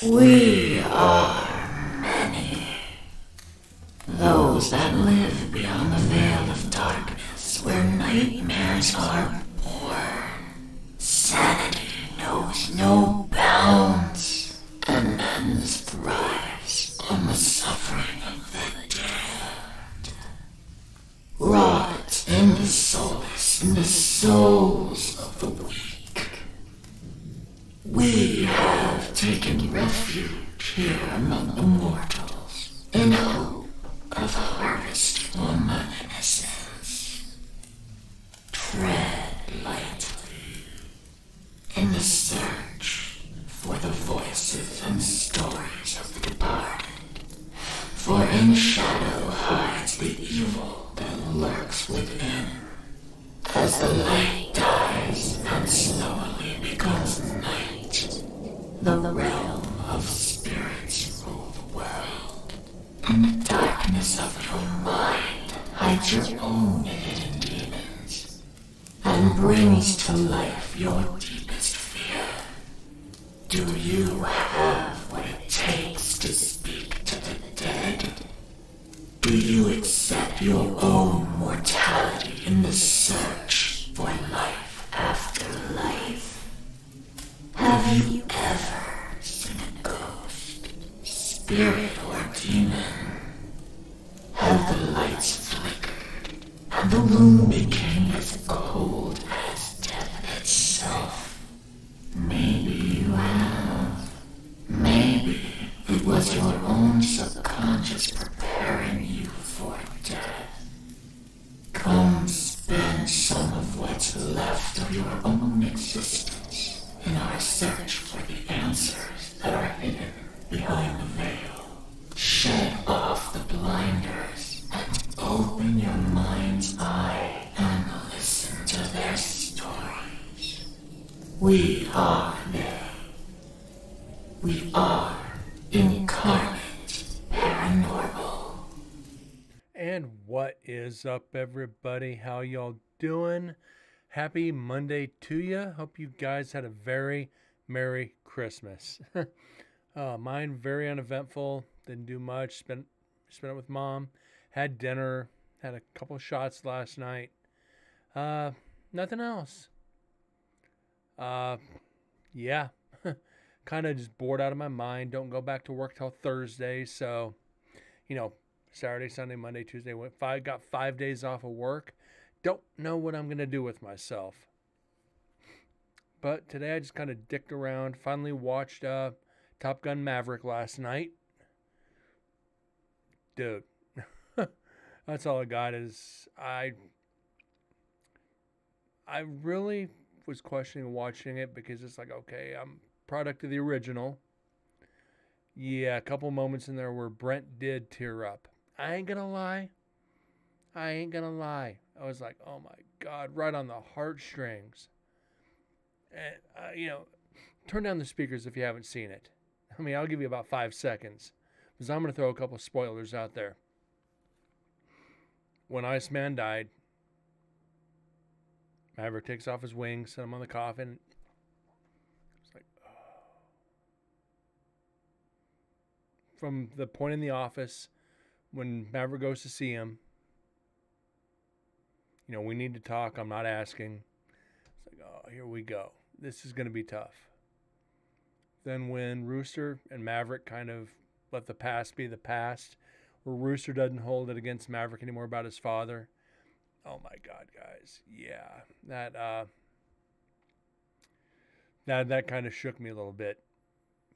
We are many. Those that live beyond the veil of darkness where nightmares are born. Sanity knows no bounds, and men's thrives on the suffering of the dead. Rot in the solace in the souls of the weak. We have taken refuge here among the mortals in hope of harvesting innocence. Tread lightly in the search for the voices and stories of the departed, for in shadow hides the evil that lurks within. As the light dies and slowly becomes night, the realm of spirits rule the world. In the darkness of your mind hides your own hidden demons, and brings to life your deepest fear. Do you have what it takes to speak to the dead? Do you accept your own mortality in the search for life after life? Have you ever seen a ghost, spirit, or demon? Have the lights flickered and the room became as cold as death itself? Maybe you have. Maybe it was your own subconscious preparing you for death. Come spend some of what's left of your own existence in our search for the answers that are hidden behind the veil. Shed off the blinders and open your mind's eye and listen to their stories. We are there. We are Incarnate Paranormal. And what is up, everybody? How y'all doing? Happy Monday to you. Hope you guys had a very Merry Christmas. Mine very uneventful. Didn't do much. Spent it with Mom. Had dinner. Had a couple shots last night. Nothing else. Yeah. Kind of just bored out of my mind. Don't go back to work till Thursday. So, Saturday, Sunday, Monday, Tuesday, got 5 days off of work. Don't know what I'm going to do with myself. But today I just kind of dicked around. Finally watched Top Gun Maverick last night. Dude. That's all I got is I really was questioning watching it because it's like, okay, I'm product of the original. Yeah, a couple moments in there where Brent did tear up. I ain't gonna lie. I was like, oh my God, right on the heartstrings. And, turn down the speakers if you haven't seen it. I mean, I'll give you about 5 seconds because I'm going to throw a couple spoilers out there. When Iceman died, Maverick takes off his wings, set him on the coffin. It's like, oh. From the point in the office when Maverick goes to see him, we need to talk. I'm not asking. It's like, oh, here we go. This is going to be tough. Then when Rooster and Maverick kind of let the past be the past, where Rooster doesn't hold it against Maverick anymore about his father. Oh my God, guys. Yeah. That kind of shook me a little bit.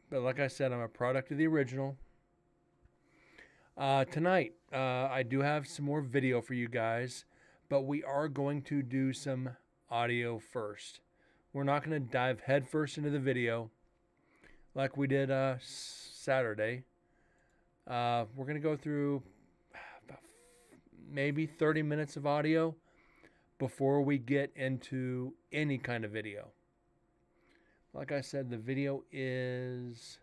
But like I said, I'm a product of the original. Tonight, I do have some more video for you guys, but we are going to do some audio first. We're not going to dive headfirst into the video like we did Saturday. We're going to go through about maybe 30 minutes of audio before we get into any kind of video. Like I said, the video is,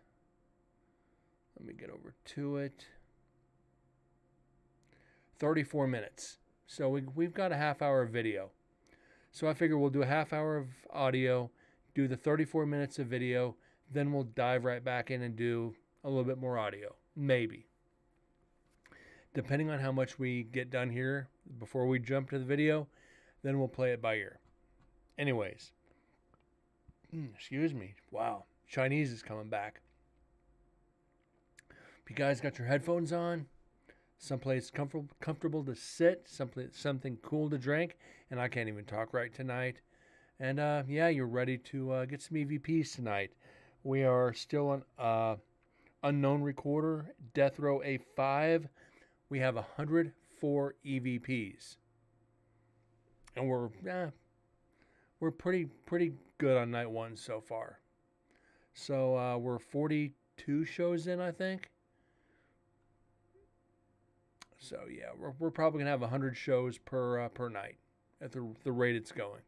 let me get over to it, 34 minutes. So we've got a half hour of video. So I figure we'll do a half hour of audio, do the 34 minutes of video, Then we'll dive right back in and do a little bit more audio. Maybe. Depending on how much we get done here before we jump to the video, then we'll play it by ear. Anyways. Excuse me. Wow. Chinese is coming back. If you guys got your headphones on, someplace comfortable to sit, something cool to drink, and I can't even talk right tonight. And yeah, you're ready to get some EVPs tonight. We are still on Unknown Recorder, Death Row A5. We have 104 EVPs, and we're pretty good on night one so far. So we're 42 shows in, I think. So yeah, we're probably gonna have 100 shows per night at the rate it's going.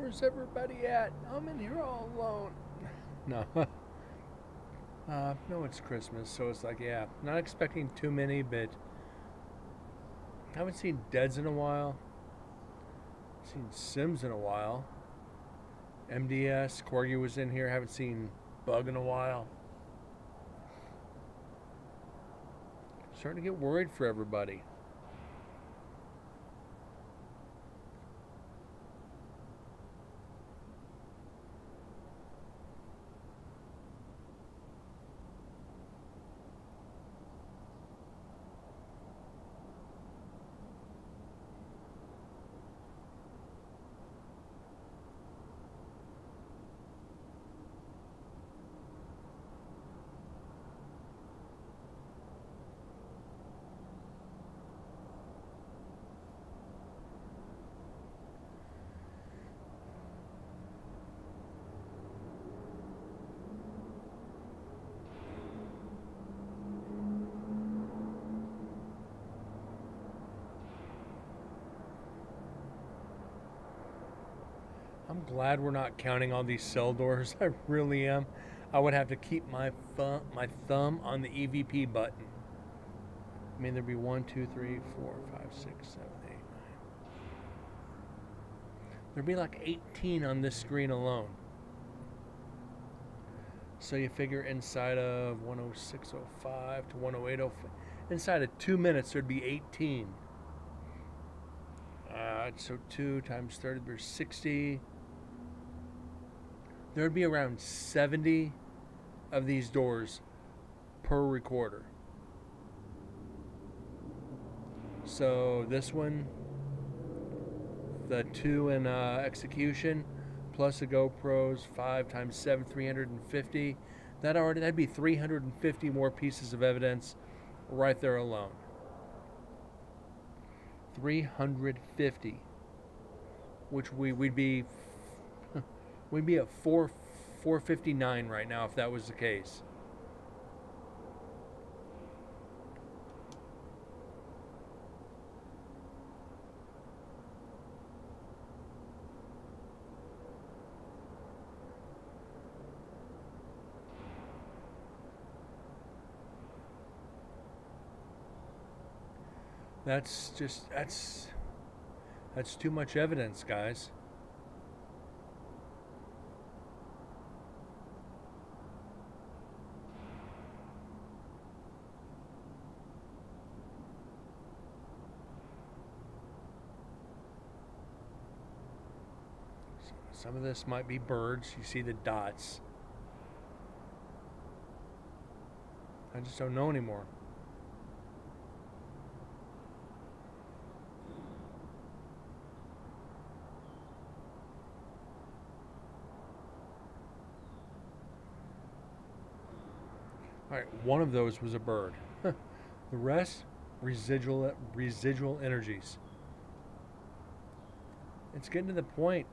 Where's everybody at? I'm in here all alone. No. No, it's Christmas, so it's like, yeah, not expecting too many, but I haven't seen Deads in a while. Seen Sims in a while. MDS, Corgi was in here. Haven't seen Bug in a while. Starting to get worried for everybody. I'm glad we're not counting all these cell doors. I really am. I would have to keep my thumb on the EVP button. I mean, there'd be 1, 2, 3, 4, 5, 6, 7, 8, 9. There'd be like 18 on this screen alone. So you figure inside of 106.05 to 108.05, inside of 2 minutes there'd be 18. So 2 times 30, there's 60. There'd be around 70 of these doors per recorder. So this one, the 2 in execution, plus the GoPros, 5 times 7, 350. That'd be 350 more pieces of evidence right there alone. 350, which we'd be at 459 right now if that was the case. That's too much evidence, guys. Some of this might be birds. You see the dots. I just don't know anymore. Alright, one of those was a bird. The rest, residual energies. It's getting to the point.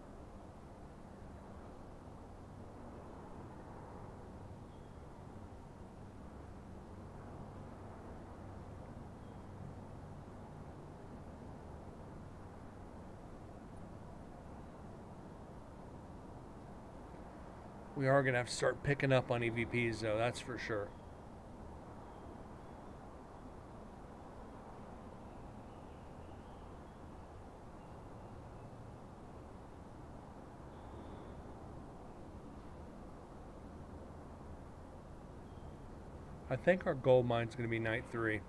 We are going to have to start picking up on EVPs, though, that's for sure. I think our gold mine's going to be night 3.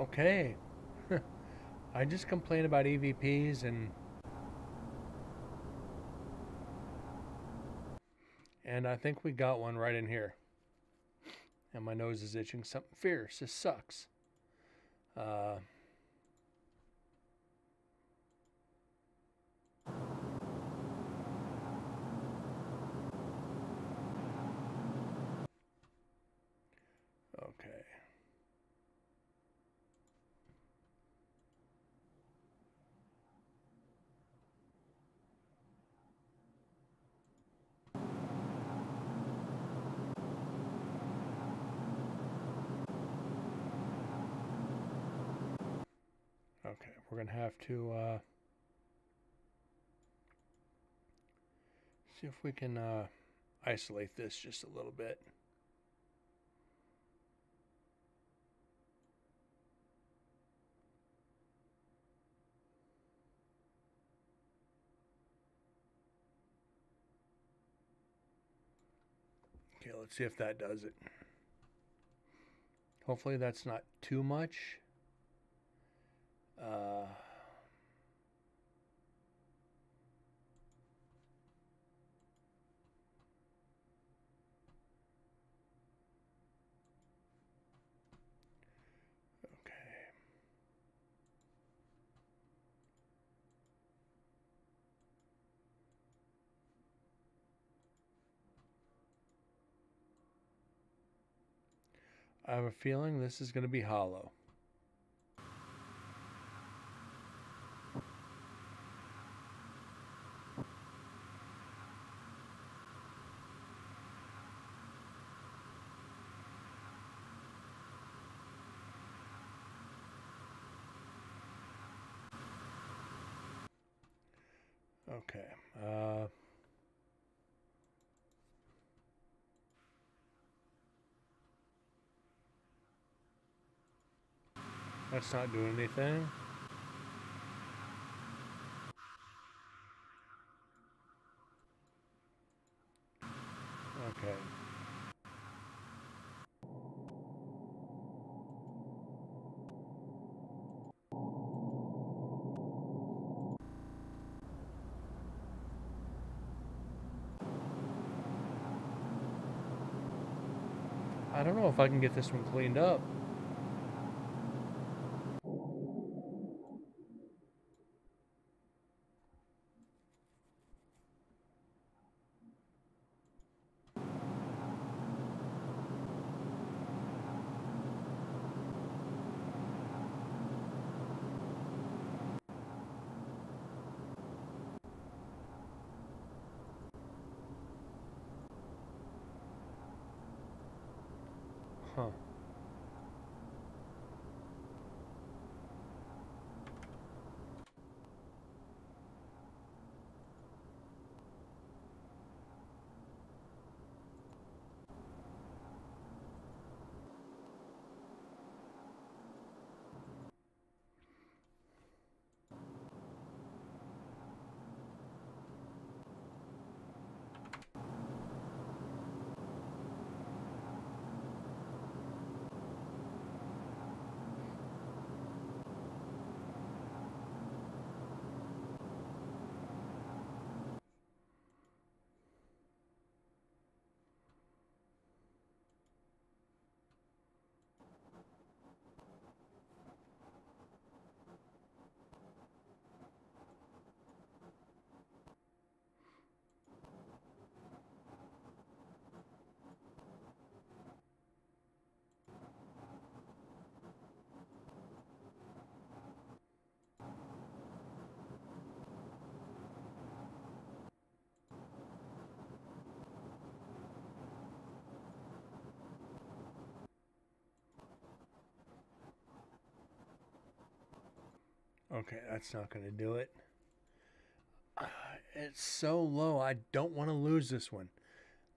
Okay. I just complain about EVPs and I think we got one right in here. And my nose is itching something fierce. This sucks. Uh, okay. Okay, we're going to have to see if we can isolate this just a little bit. Okay, let's see if that does it. Hopefully that's not too much. Okay. I have a feeling this is going to be hollow. Okay. That's not doing anything. Okay. I don't know if I can get this one cleaned up. Huh. Okay, that's not going to do it. It's so low. I don't want to lose this one.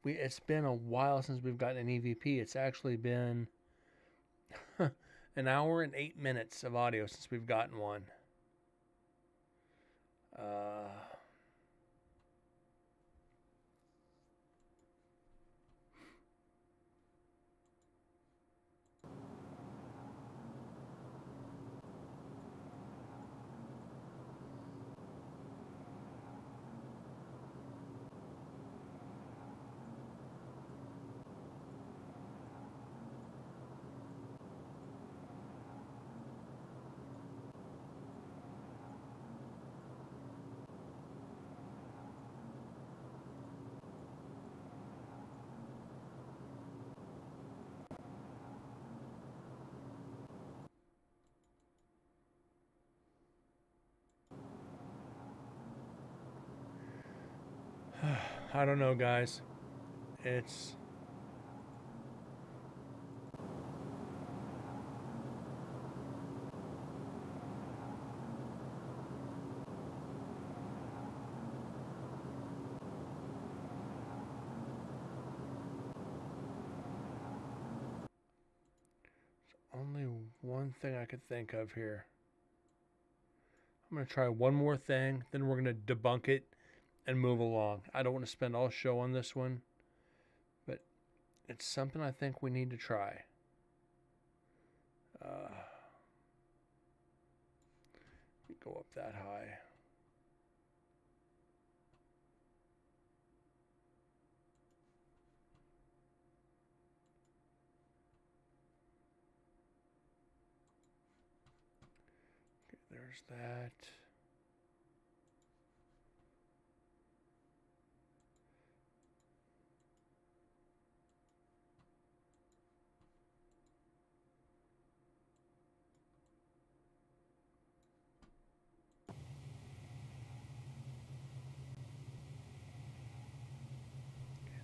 It's been a while since we've gotten an EVP. It's actually been an hour and 8 minutes of audio since we've gotten one. I don't know, guys. It's... only one thing I could think of here. I'm going to try one more thing, then we're going to debunk it and move along. I don't want to spend all show on this one, but it's something I think we need to try. Let me go up that high. Okay, there's that.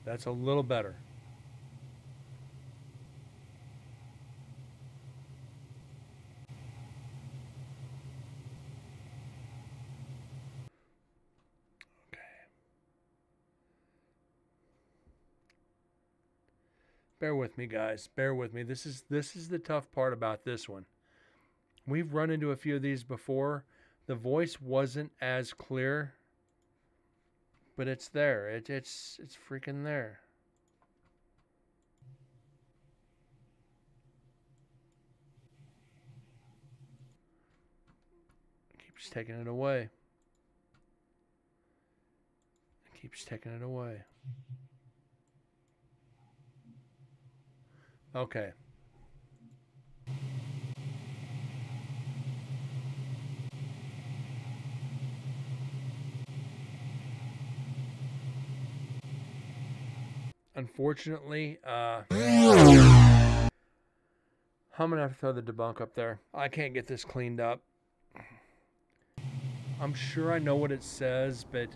That's a little better. Okay. Bear with me, guys. Bear with me. This is the tough part about this one. We've run into a few of these before. The voice wasn't as clear, but it's there. It's freaking there. It keeps taking it away. It keeps taking it away. Okay. Unfortunately, I'm gonna have to throw the debunk up there. I can't get this cleaned up. I'm sure I know what it says, but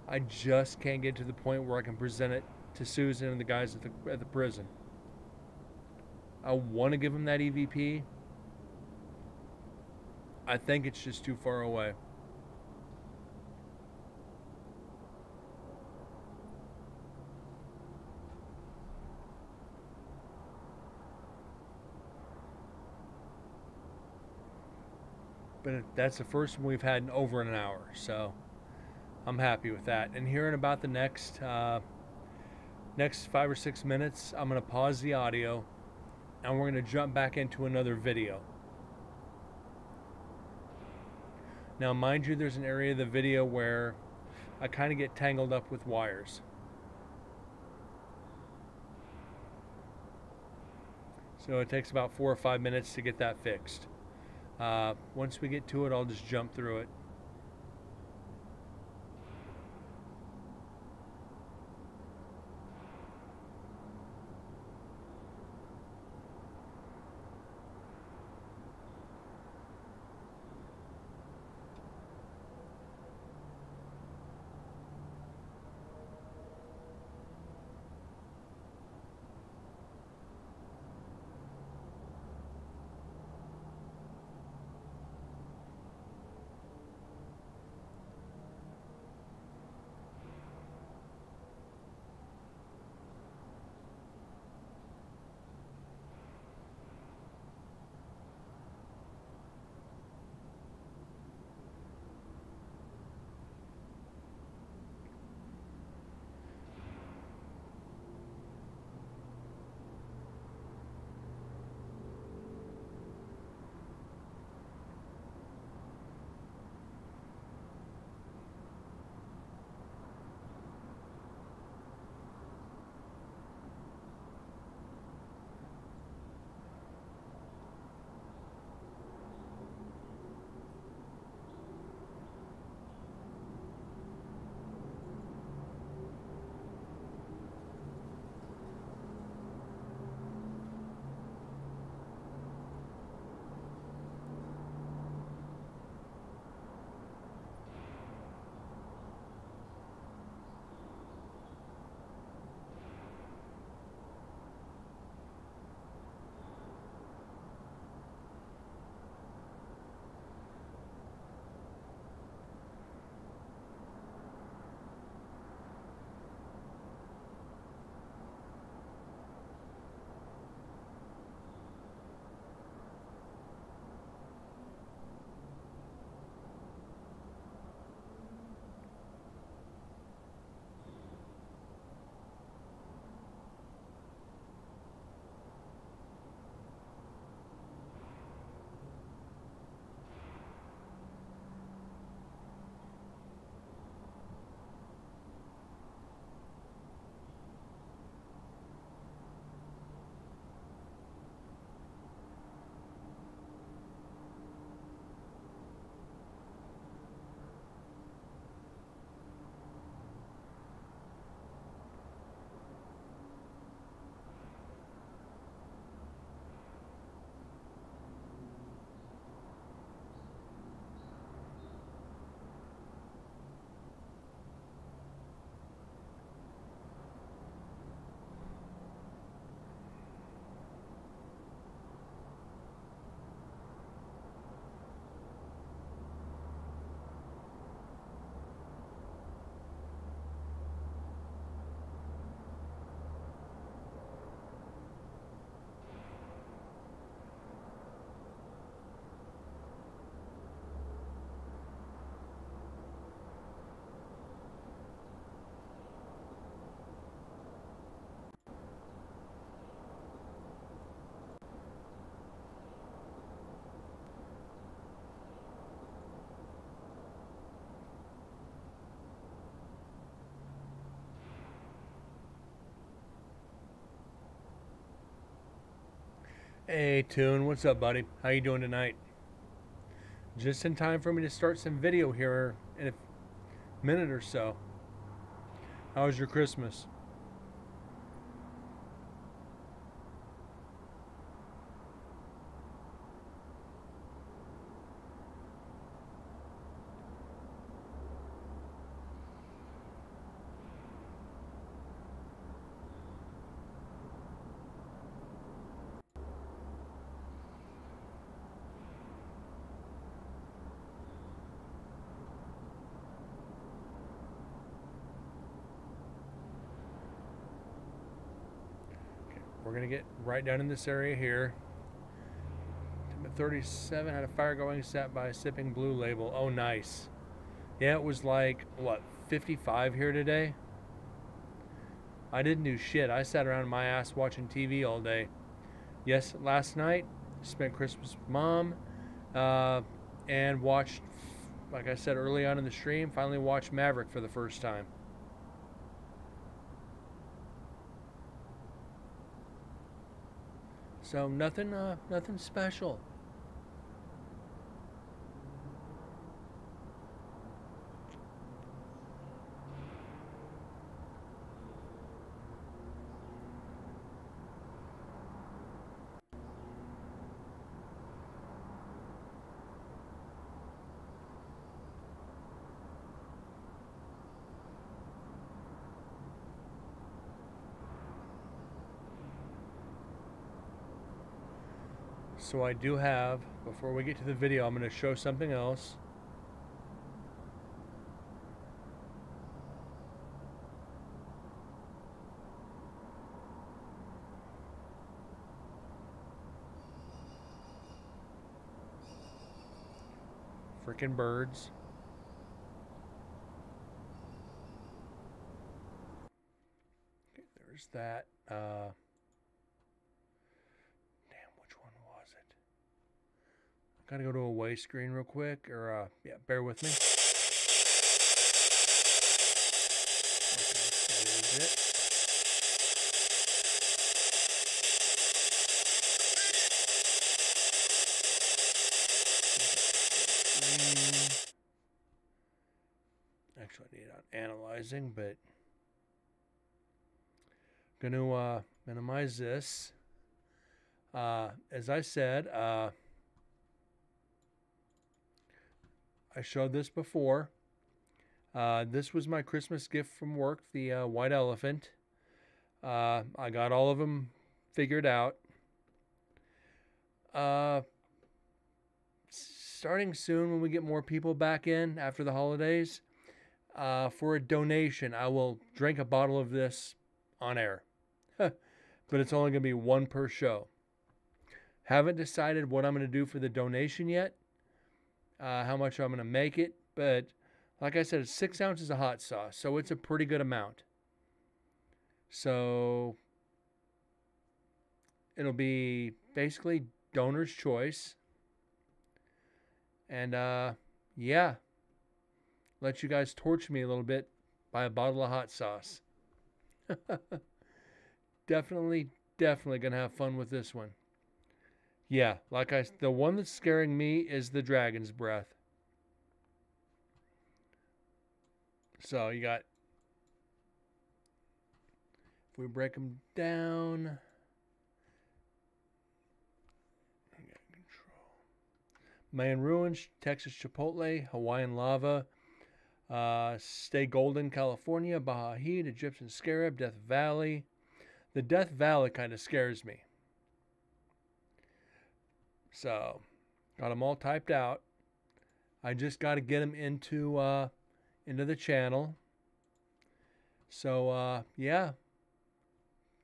I just can't get to the point where I can present it to Susan and the guys at the prison. I want to give them that EVP. I think it's just too far away. But that's the first one we've had in over an hour, so I'm happy with that. And here in about the next 5 or 6 minutes, I'm going to pause the audio, and we're going to jump back into another video. Now, mind you, there's an area of the video where I kind of get tangled up with wires. So it takes about 4 or 5 minutes to get that fixed. Once we get to it, I'll just jump through it. Hey Toon, what's up, buddy? How you doing tonight? Just in time for me to start some video here in a minute or so. How was your Christmas? Okay, we're gonna get right down in this area here. 37 had a fire going, sat by a sipping Blue Label. Oh, nice. Yeah, it was like, what, 55 here today? I didn't do shit. I sat around my ass watching TV all day. Yes, last night, spent Christmas with Mom, and watched, like I said early on in the stream, finally watched Maverick for the first time. So nothing special. So I do have, before we get to the video, I'm going to show something else. Freaking birds. Okay, there's that. Damn, which one was it? I gotta go to away screen real quick, or yeah, bear with me. Okay, that is it. Actually, I need it on analyzing, but I'm going to minimize this. As I said, I showed this before. This was my Christmas gift from work, the white elephant. I got all of them figured out. Starting soon, when we get more people back in after the holidays, for a donation, I will drink a bottle of this on air. But it's only going to be one per show. Haven't decided what I'm going to do for the donation yet, how much I'm going to make it. But like I said, it's 6 ounces of hot sauce, so it's a pretty good amount. So it'll be basically donor's choice. And yeah, let you guys torture me a little bit by a bottle of hot sauce. Definitely gonna have fun with this one. Yeah, the one that's scaring me is the dragon's breath. So you got, if we break them down, Mayan Ruins, Texas Chipotle, Hawaiian Lava, Stay Golden, California, Baja Heat, Egyptian Scarab, Death Valley. The Death Valley kind of scares me. So, got them all typed out. I just got to get them into the channel. So, yeah.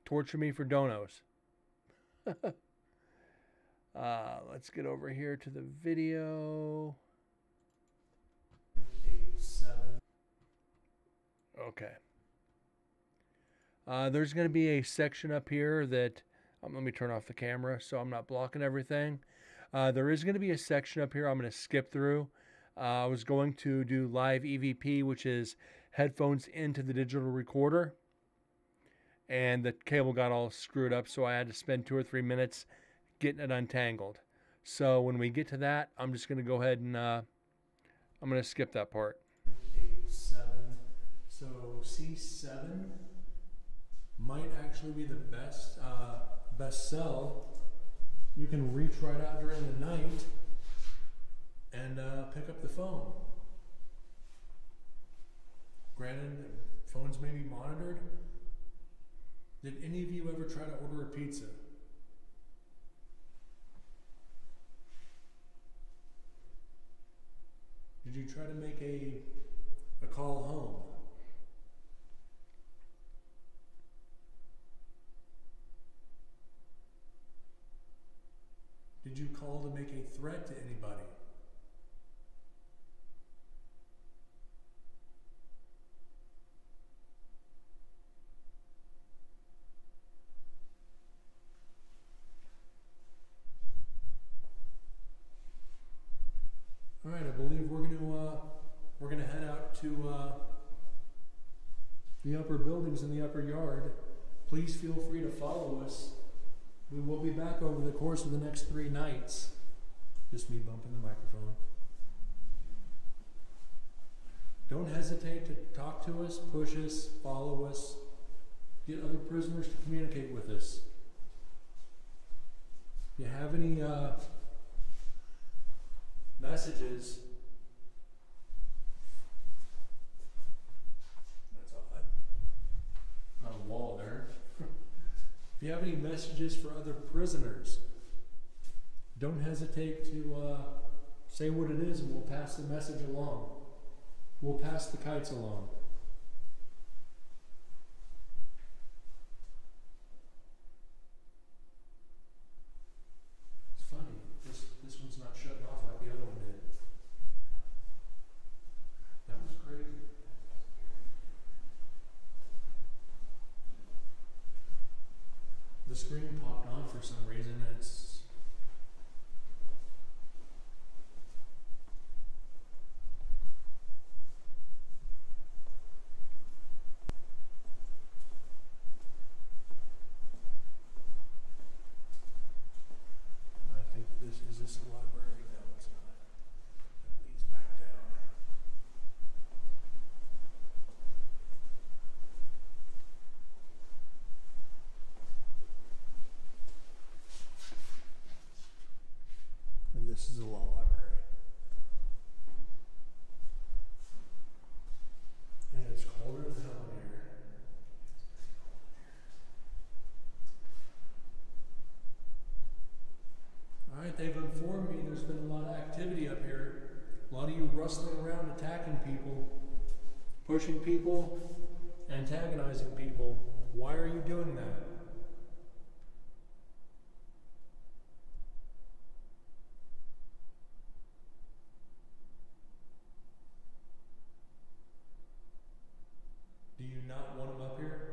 Torture me for donos. Let's get over here to the video. 8-7. Okay. There's going to be a section up here that, let me turn off the camera so I'm not blocking everything. There is going to be a section up here I'm going to skip through. I was going to do live EVP, which is headphones into the digital recorder. And the cable got all screwed up, so I had to spend 2 or 3 minutes getting it untangled. So when we get to that, I'm just going to go ahead and I'm going to skip that part. 8, 7. So C7 might actually be the best cell. You can reach right out during the night and pick up the phone. Granted, phones may be monitored. Did any of you ever try to order a pizza? Did you try to make a call home? Did you call to make a threat to anybody? All right, I believe we're gonna head out to the upper buildings in the upper yard. Please feel free to follow us. We will be back over the course of the next 3 nights. Just me bumping the microphone. Don't hesitate to talk to us, push us, follow us, get other prisoners to communicate with us. If you have any messages, that's odd. Not a wall there. If you have any messages for other prisoners, don't hesitate to say what it is and we'll pass the message along. We'll pass the kites along. It's funny, this one's not shutting off like the other one did. That was crazy. The screen popped on for some reason and it's is this a library? No, it's not. That leads back down. And this is a law library. And it's colder than hell in here. Alright, they've informed me there's been a lot of activity up here. A lot of you rustling around, attacking people, pushing people, antagonizing people. Why are you doing that? Do you not want them up here?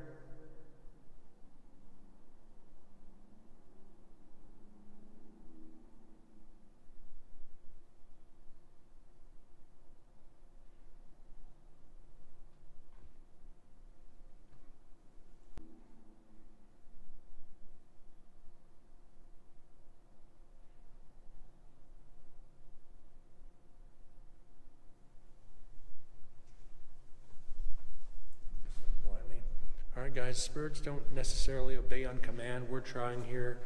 Alright guys, spirits don't necessarily obey on command. We're trying here.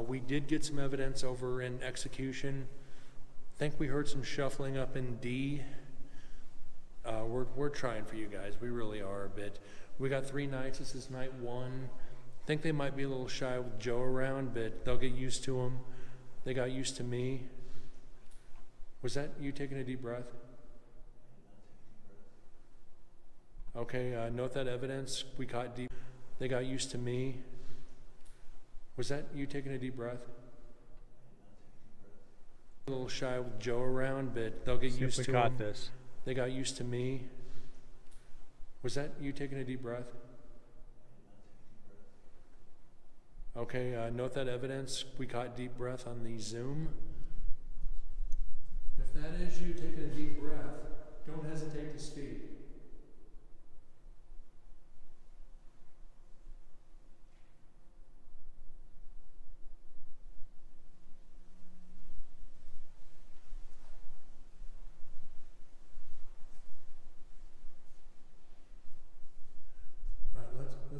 We did get some evidence over in execution. I think we heard some shuffling up in D. We're trying for you guys. We really are a bit. We got 3 nights. This is night 1. I think they might be a little shy with Joe around, but they'll get used to him. They got used to me. Was that you taking a deep breath? Okay, note that evidence. We caught deep. They got used to me. Was that you taking a deep breath? A little shy with Joe around, but they'll get used to him. We caught this. They got used to me. Was that you taking a deep breath? Okay, note that evidence. We caught deep breath on the Zoom. If that is you taking a deep breath, don't hesitate to speak.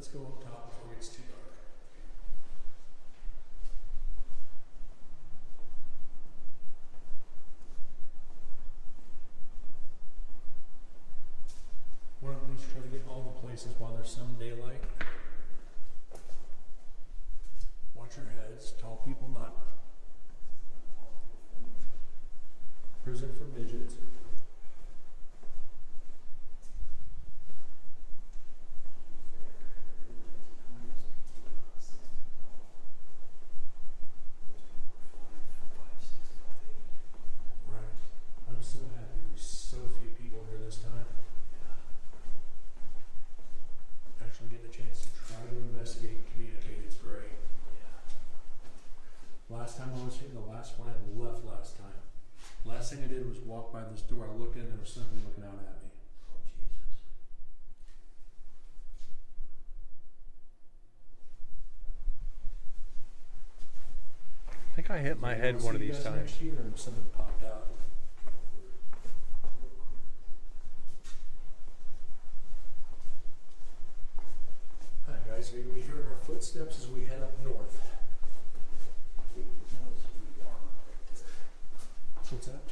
Let's go up top before it gets too dark. Want to at least try to get all the places while there's some daylight. Watch your heads. Tall people not. Prison for midgets. I'm so happy there's so few people here this time. Actually getting a chance to try to investigate and communicate is great. Last time I was here, the last one I left last time. Last thing I did was walk by this door. I looked in and there was something looking out at me. Oh, Jesus. I think I hit my head one of these times. Next year and something popped out. Hi guys, so you're going to be hearing our footsteps as we head up north. What's that?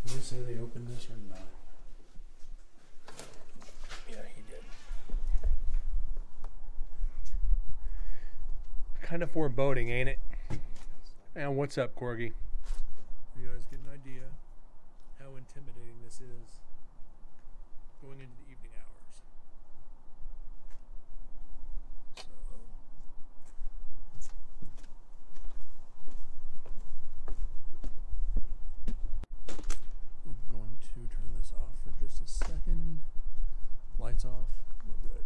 Did they say they opened this or not? Yeah, he did. Kind of foreboding, ain't it? And what's up, Corgi? You guys get an idea how intimidating this is going into the evening hours. So, we're going to turn this off for just a second. Lights off. We're good.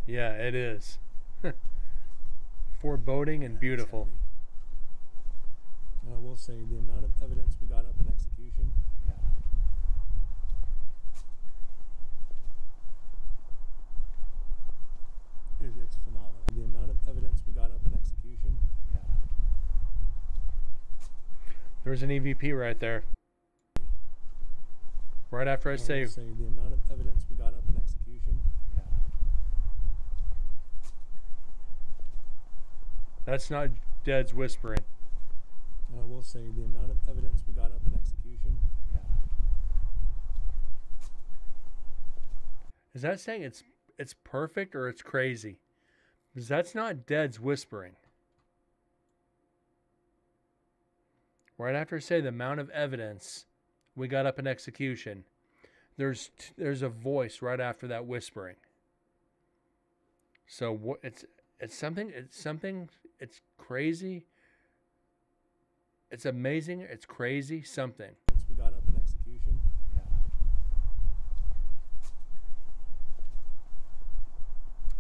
Yeah, it is. Foreboding and beautiful. And I will say the amount of evidence we got up in execution. It's phenomenal. The amount of evidence we got up in execution. There's an EVP right there. Right after I say the amount of evidence we got up in execution. that's not Dead's whispering. And I will say the amount of evidence we got up in execution. Is that saying it's perfect or it's crazy? Because that's not Dead's whispering. Right after I say the amount of evidence we got up in execution, there's a voice right after that whispering. So what it's something it's crazy. It's amazing. It's crazy. Something. We got up in execution.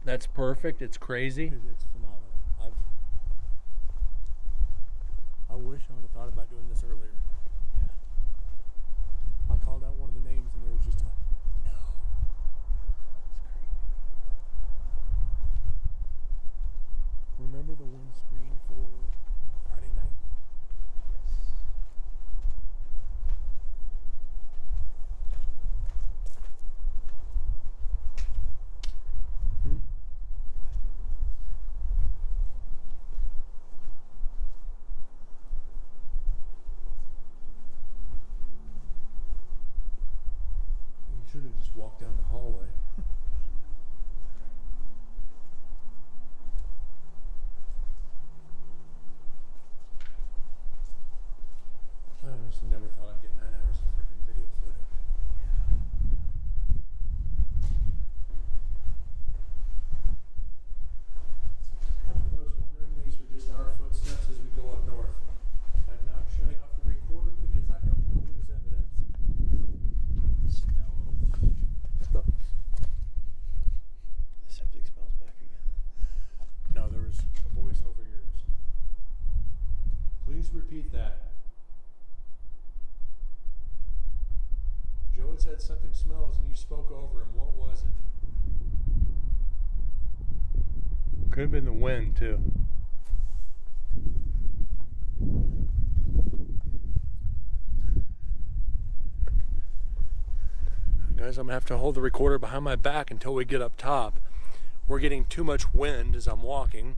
That's perfect. It's crazy. It's phenomenal. I wish I would have thought about doing this earlier. I called out one of the names and there was just a no. Remember the one screen for Friday night? Hmm? You should have just walked down the hallway. I honestly never thought I'd get 9 hours of freaking video footage. And for those wondering, these are just our footsteps as we go up north. I'm not shutting off the recorder because I don't want to lose evidence. The smell of the septic smells back again. No, there was a voice over yours. Please repeat that. Joe had said something smells and you spoke over him. What was it? Could have been the wind too. guys. I'm gonna have to hold the recorder behind my back until we get up top. We're getting too much wind as I'm walking.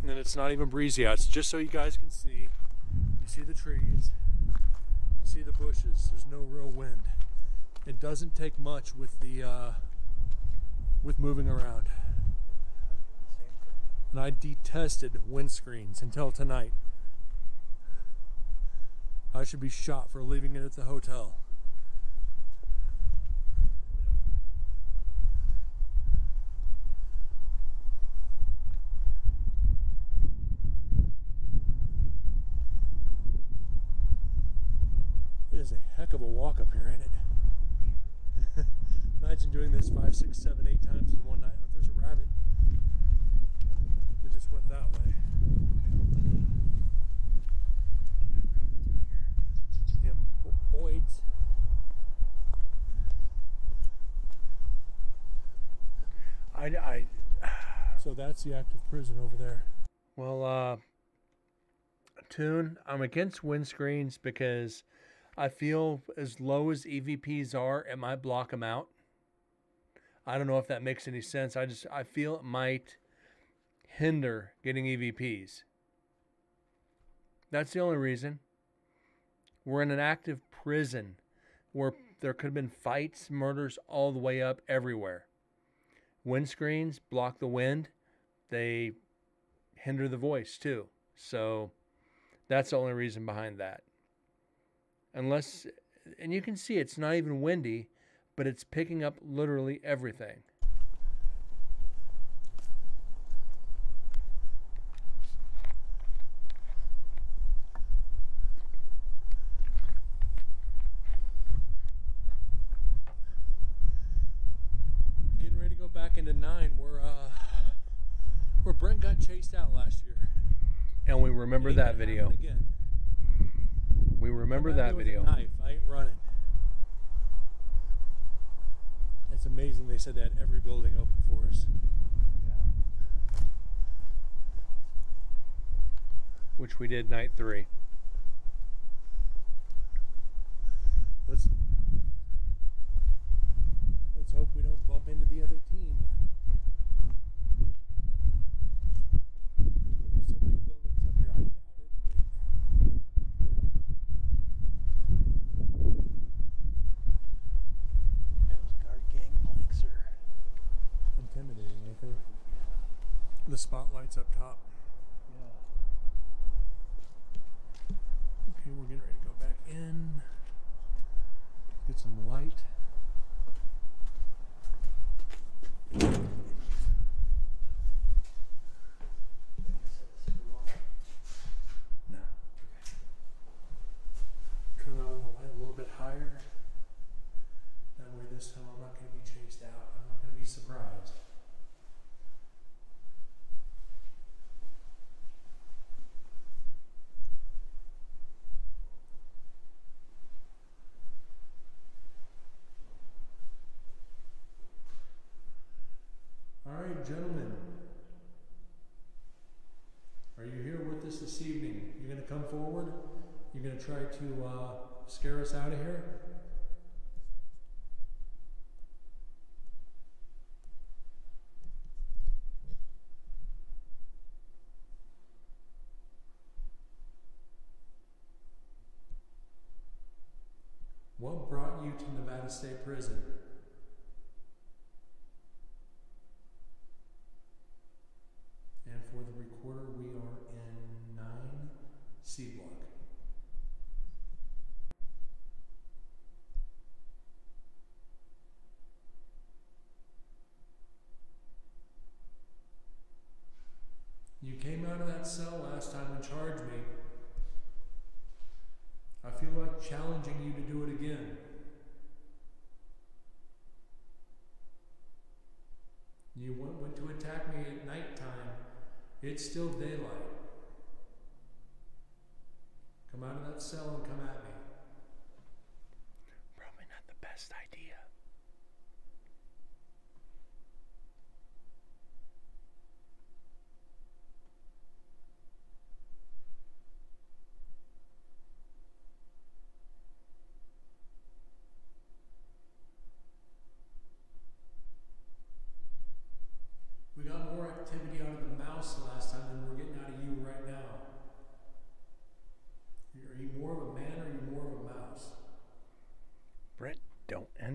And it's not even breezy out. It's just so you guys can see. You see the trees, you see the bushes. There's no real wind. It doesn't take much with the with moving around. And I detested windscreens until tonight. I should be shot for leaving it at the hotel. It is a heck of a walk up here, ain't it? Imagine doing this 5, 6, 7, 8 times in one night. Oh, there's a rabbit. It just went that way. Yeah, Boyd's. So that's the active prison over there. Well, Tune, I'm against windscreens because I feel as low as EVPs are, it might block them out. I don't know if that makes any sense. I feel it might hinder getting EVPs. That's the only reason. We're in an active prison where there could have been fights, murders all the way up everywhere. Windscreens block the wind. They hinder the voice too. So that's the only reason behind that. Unless, and you can see it's not even windy, but it's picking up literally everything. Getting ready to go back into 9 where Brent got chased out last year. And we remember that video. We remember that video. Knife. I ain't running. It's amazing they said that every building open for us. Yeah. Which we did night 3. Let's hope we don't bump into the other team. There's so many buildings up here, I doubt it. Those guard gang planks are Intimidating, ain't they? The spotlight's up top. yeah. Okay, we're getting ready to go back in. Get some light. No. Turn on the light a little bit higher. That way this time I'm not going to be chased out. I'm not going to be surprised. All right, gentlemen. Are you here with us this evening? You're going to come forward? You're going to try to scare us out of here? What brought you to Nevada State Prison? And for the recorder, we are in 9 C block. You came out of that cell last time and charged me. I feel like challenging you to do it again. You went to attack me at nighttime. It's still daylight. Come out of that cell and come at me. Probably not the best idea.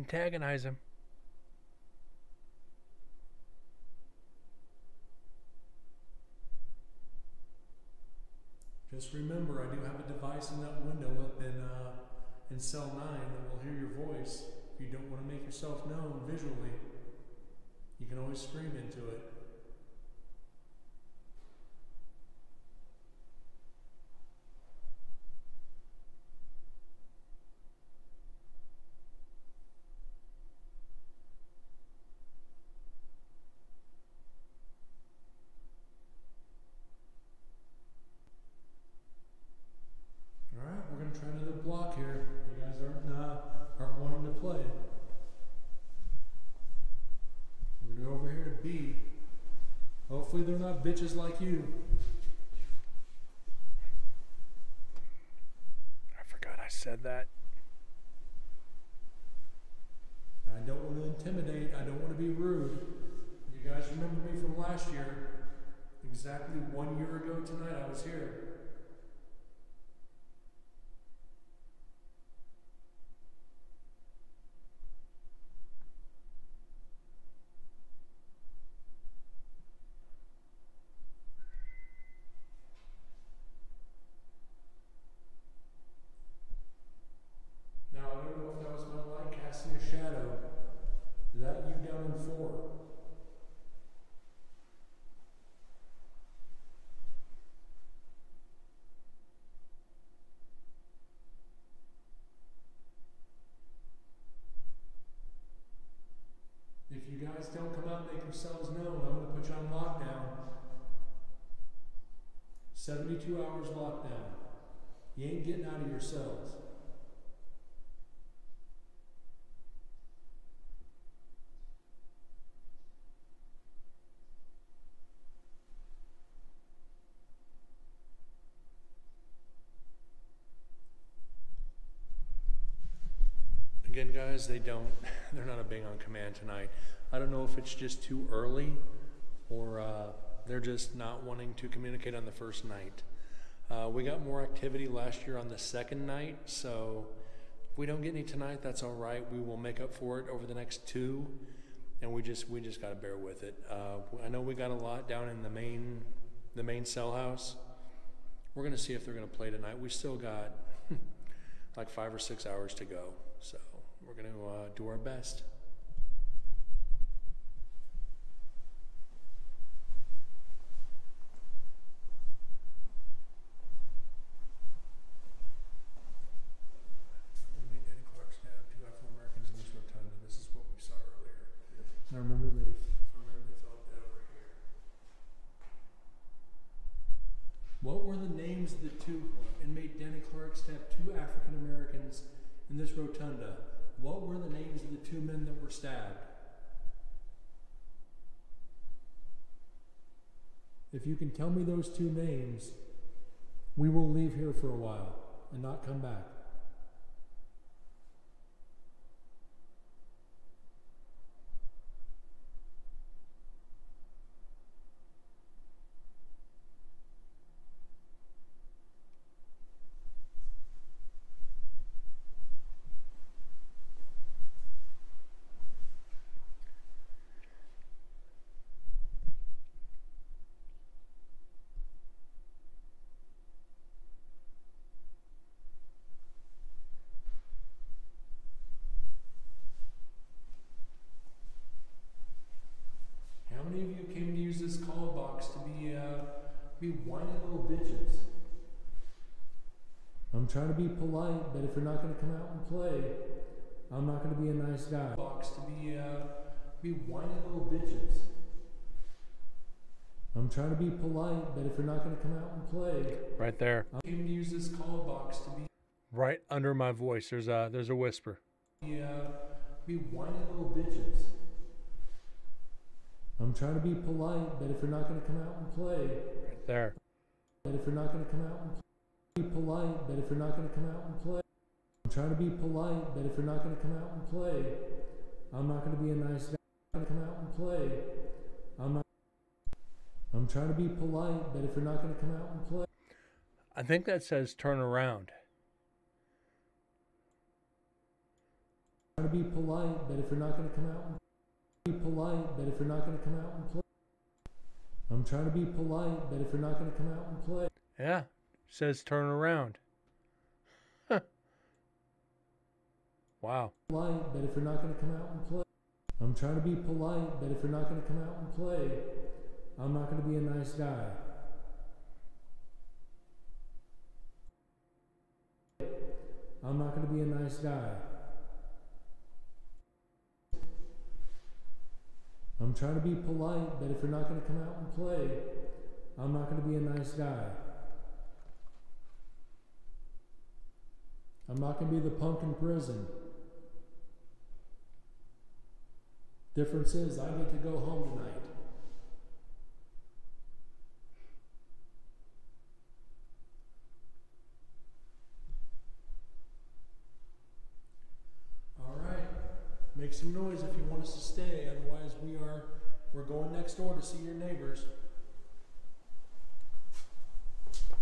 antagonize him. Just remember, I do have a device in that window up in cell 9 that will hear your voice. If you don't want to make yourself known visually, you can always scream into it. Alright, we're going to try another block here. You guys aren't wanting to play. We're going to go over here to B. Hopefully they're not bitches like you. I forgot I said that. I don't want to intimidate. I don't want to be rude. You guys remember me from last year. Exactly 1 year ago tonight I was here. Now, I don't know if that was my light casting a shadow. Is that you down in 4? If you guys don't come out and make yourselves known, I'm going to put you on lockdown. 72 hours lockdown. You ain't getting out of your cells. Again, guys, they're not big on command tonight. I don't know if it's just too early or they're just not wanting to communicate on the first night. We got more activity last year on the second night, so if we don't get any tonight, that's all right. We will make up for it over the next 2, and we just got to bear with it. I know we got a lot down in the main cell house. We're going to see if they're going to play tonight. We still got like 5 or 6 hours to go, so we're going to do our best. I remember they felt that over here. What were the names of the 2 inmate Danny Clark stabbed 2 African Americans in this rotunda? What were the names of the 2 men that were stabbed? If you can tell me those 2 names, we will leave here for a while and not come back. How many of you came to use this call box to be whiny little bitches? I'm trying to be polite, but if you're not going to come out and play, I'm not going to be a nice guy. Box to be whiny little bitches. I'm trying to be polite, but if you're not going to come out and play, Right there, I came to use this call box to right under my voice. There's a whisper. be whiny little bitches. I'm trying to be polite, but if you're not going to come out and play, Right there. but if you're not going to come out and play, be polite, but if you're not going to come out and play, I'm trying to be polite, but if you're not going to come out and play, I'm not going to be a nice guy. I'm going to come out and play. I'm trying to be polite, but if you're not going to come out and play, I think that says turn around. Trying to be polite, but if you're not going to come out and be polite, but if you're not going to come out and play. I'm trying to be polite, but if you're not going to come out and play. Yeah, says turn around. Huh. Wow. Polite, but if you're not going to come out and play. I'm trying to be polite, but if you're not going to come out and play, I'm not going to be a nice guy. I'm not going to be a nice guy. I'm trying to be polite, but if you're not going to come out and play, I'm not going to be a nice guy. I'm not going to be the punk in prison. Difference is, I get to go home tonight. All right. Make some noise if you want us to stay. Otherwise, we're going next door to see your neighbors. I'm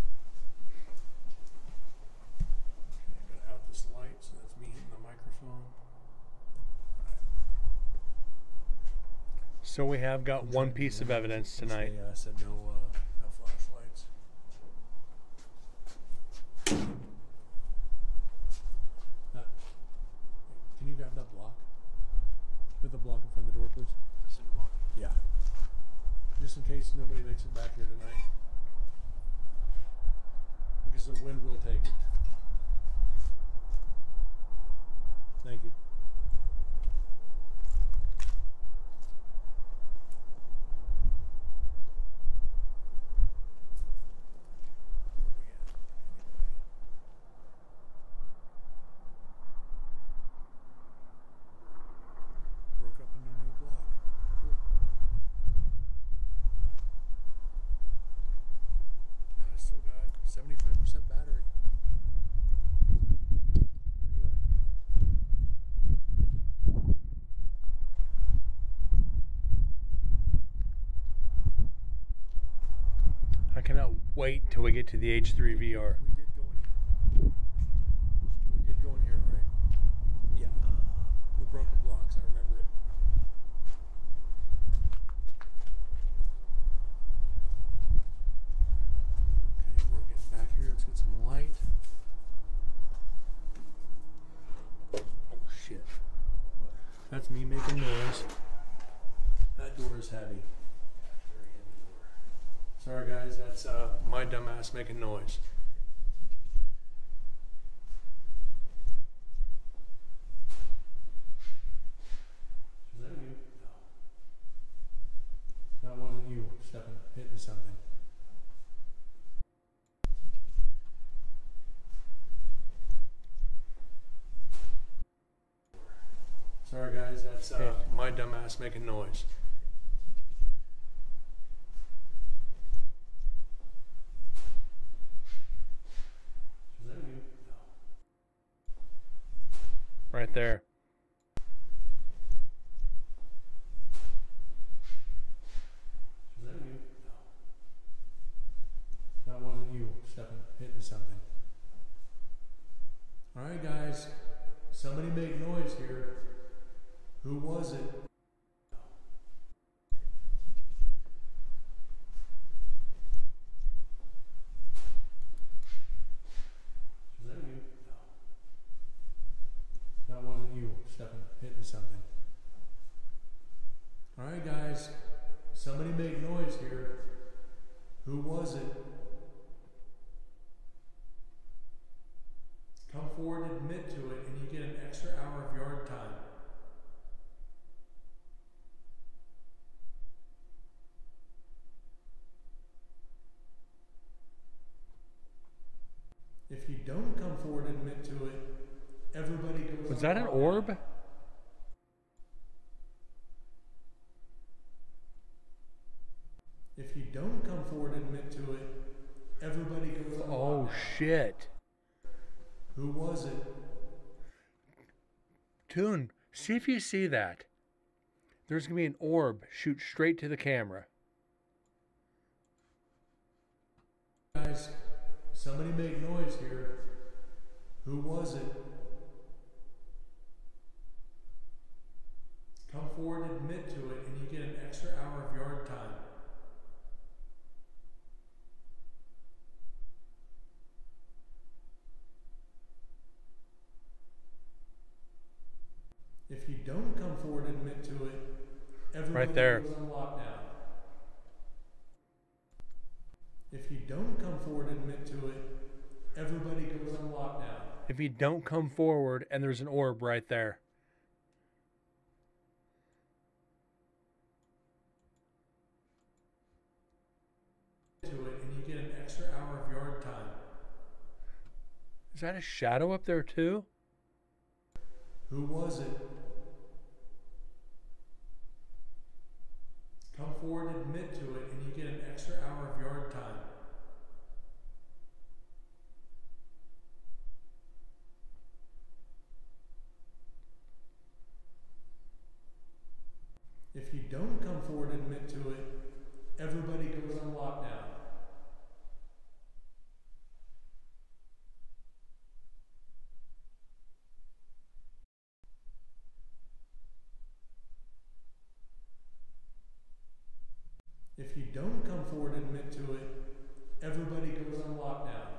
gonna out this light, so that's me hitting the microphone. So we have got one piece of evidence tonight. Yeah, I said no flashlights. Can you grab that block? Put the block in front of the door, please. Cinder block? Yeah. Just in case nobody makes it back here tonight. Because the wind will take it. Thank you. Broke up a new block. Cool. And I still got 75% battery. Where you at? I cannot wait till we get to the H3 VR. We did go in here. We did go in here, right? Yeah. The broken blocks, I remember it. Okay, we're getting back here. Let's get some light. Oh, shit. That's me making noise. That door is heavy. Very heavy door. Sorry guys, that's my dumbass making noise. Is that you? No. That wasn't you hitting something. Sorry guys, that's my dumbass making noise. Is that you? No. Right there. Is that you? No. That wasn't you hitting something. Alright guys, somebody make noise here. Who was it? Is that you? No. That wasn't you hitting something. Alright guys, somebody make noise here. Who was it? Come forward and admit to it, and you get an extra hour of yard time. If you don't come forward and admit to it, everybody goes. Was that an orb? If you don't come forward and admit to it, everybody goes. Oh shit. Who was it? Toon, see if you see that. There's going to be an orb shoot straight to the camera. Guys, somebody make noise here. Who was it? Come forward and admit to it, and you get an extra hour of yard time. If you don't come forward and admit to it, everybody Right there. goes on lockdown. If you don't come forward and admit to it, everybody goes on lockdown. If you don't come forward, and there's an orb right there. To it, and you get an extra hour of yard time. Is that a shadow up there too? Who was it? Come forward and admit to it, and you get an extra hour of yard time. If you don't come forward and admit to it, everybody goes on lockdown. If you don't come forward and admit to it, everybody goes on lockdown.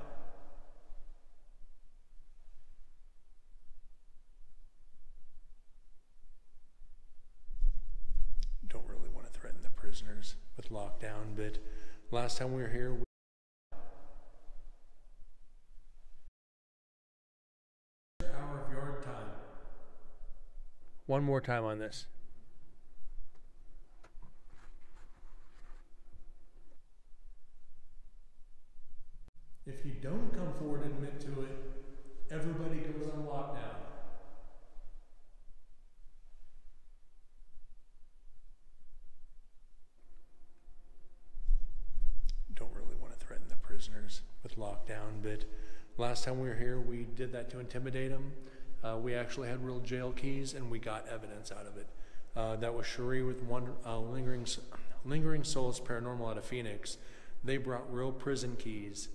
Don't really want to threaten the prisoners with lockdown, but last time we were here, Hour of yard time. one more time on this. If you don't come forward and admit to it, everybody goes on lockdown. Don't really want to threaten the prisoners with lockdown, but last time we were here, we did that to intimidate them. We actually had real jail keys, and we got evidence out of it. That was Cherie with Lingering Souls Paranormal out of Phoenix. They brought real prison keys,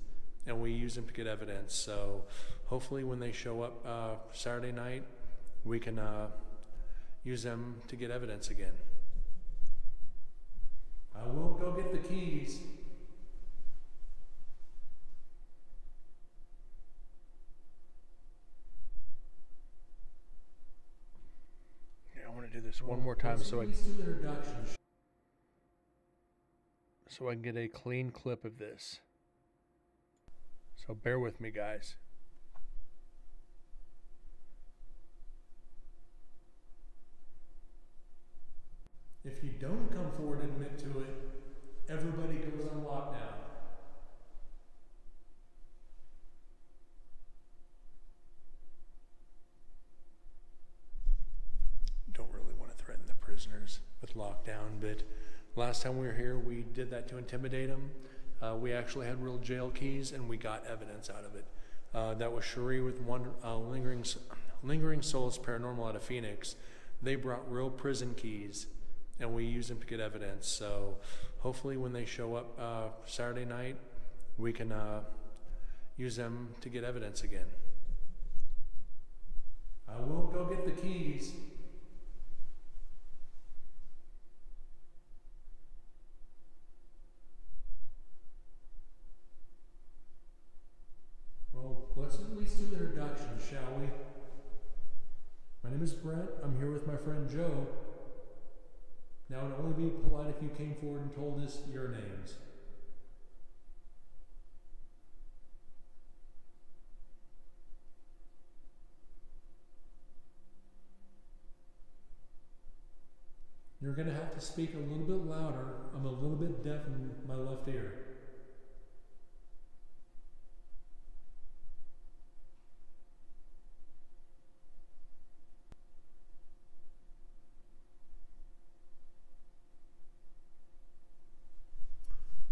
and we used them to get evidence. So hopefully when they show up Saturday night, we can use them to get evidence again. I will go get the keys. Yeah, I want to do this one more time so Let's do introductions. I can get a clean clip of this. So bear with me, guys. If you don't come forward and admit to it, everybody goes on lockdown. Don't really want to threaten the prisoners with lockdown, but last time we were here, we did that to intimidate them. We actually had real jail keys, and we got evidence out of it. That was Cherie with Lingering Souls Paranormal out of Phoenix. They brought real prison keys, and we used them to get evidence. So hopefully when they show up Saturday night, we can use them to get evidence again. I will go get the keys. Well, let's at least do introductions, shall we? My name is Brent. I'm here with my friend Joe. Now, it would only be polite if you came forward and told us your names. You're going to have to speak a little bit louder. I'm a little bit deaf in my left ear.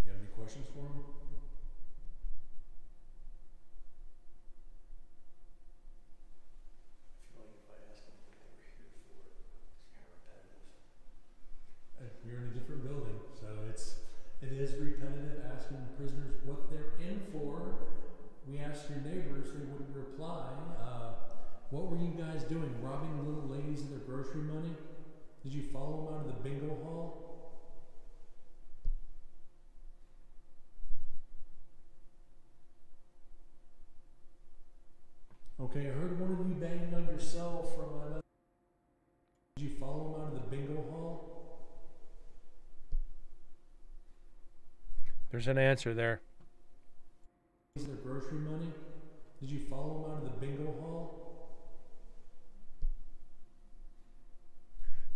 You have any questions for him? I feel like if I asked them what they were here for, it's kind of repetitive. You're in a different building, so it is repetitive asking prisoners what they're in for. We asked your neighbors, they wouldn't reply. What were you guys doing? Robbing little ladies of their grocery money? Did you follow him out of the bingo hall? Okay, I heard one of you banging on your cell from another. Did you follow him out of the bingo hall? There's an answer there. Is there grocery money? Did you follow him out of the bingo hall?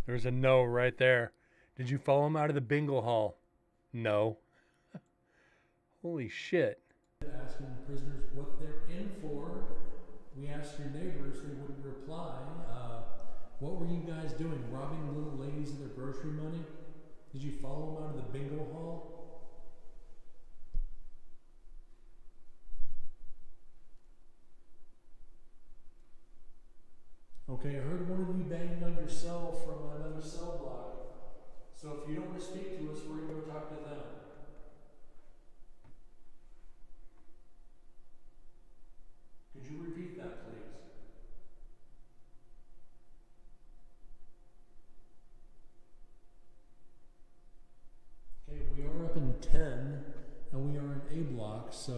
There's a no right there. Did you follow him out of the bingo hall? No. Holy shit. Asking prisoners what they're in for. We asked your neighbors, they wouldn't reply. What were you guys doing? Robbing little ladies of their grocery money? Did you follow them out of the bingo hall? Okay, I heard one of you banging on your cell from another cell block. So if you don't want to speak to us, we're going to go talk to them. Could you repeat that, please? Okay, we are up in 10, and we are in A block, so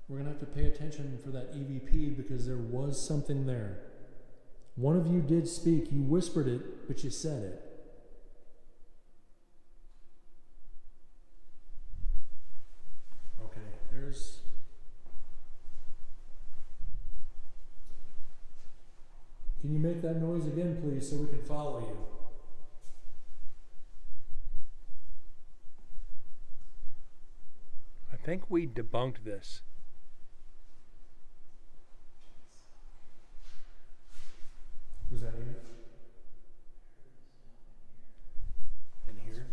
we're going to have to pay attention for that EVP because there was something there. One of you did speak. You whispered it, but you said it. Okay, there's... Can you make that noise again, please, so we can follow you? I think we debunked this. Was that you? In here?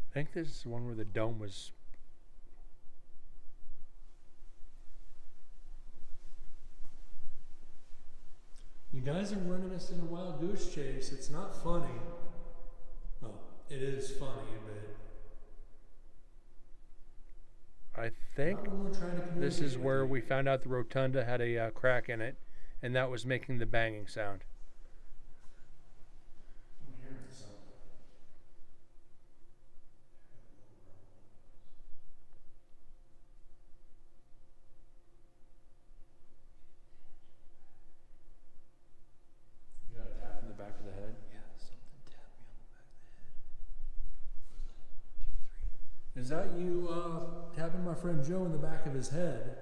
I think this is the one where the dome was. You guys are running us in a wild goose chase. It's not funny. Well, it is funny, but I think not when we're trying to this is communicate with where you. we found out the rotunda had a crack in it, and that was making the banging sound. I'm hearing something. You got a tap in the back of the head? Yeah, something tapped me on the back of the head. Is that you tapping my friend Joe in the back of his head?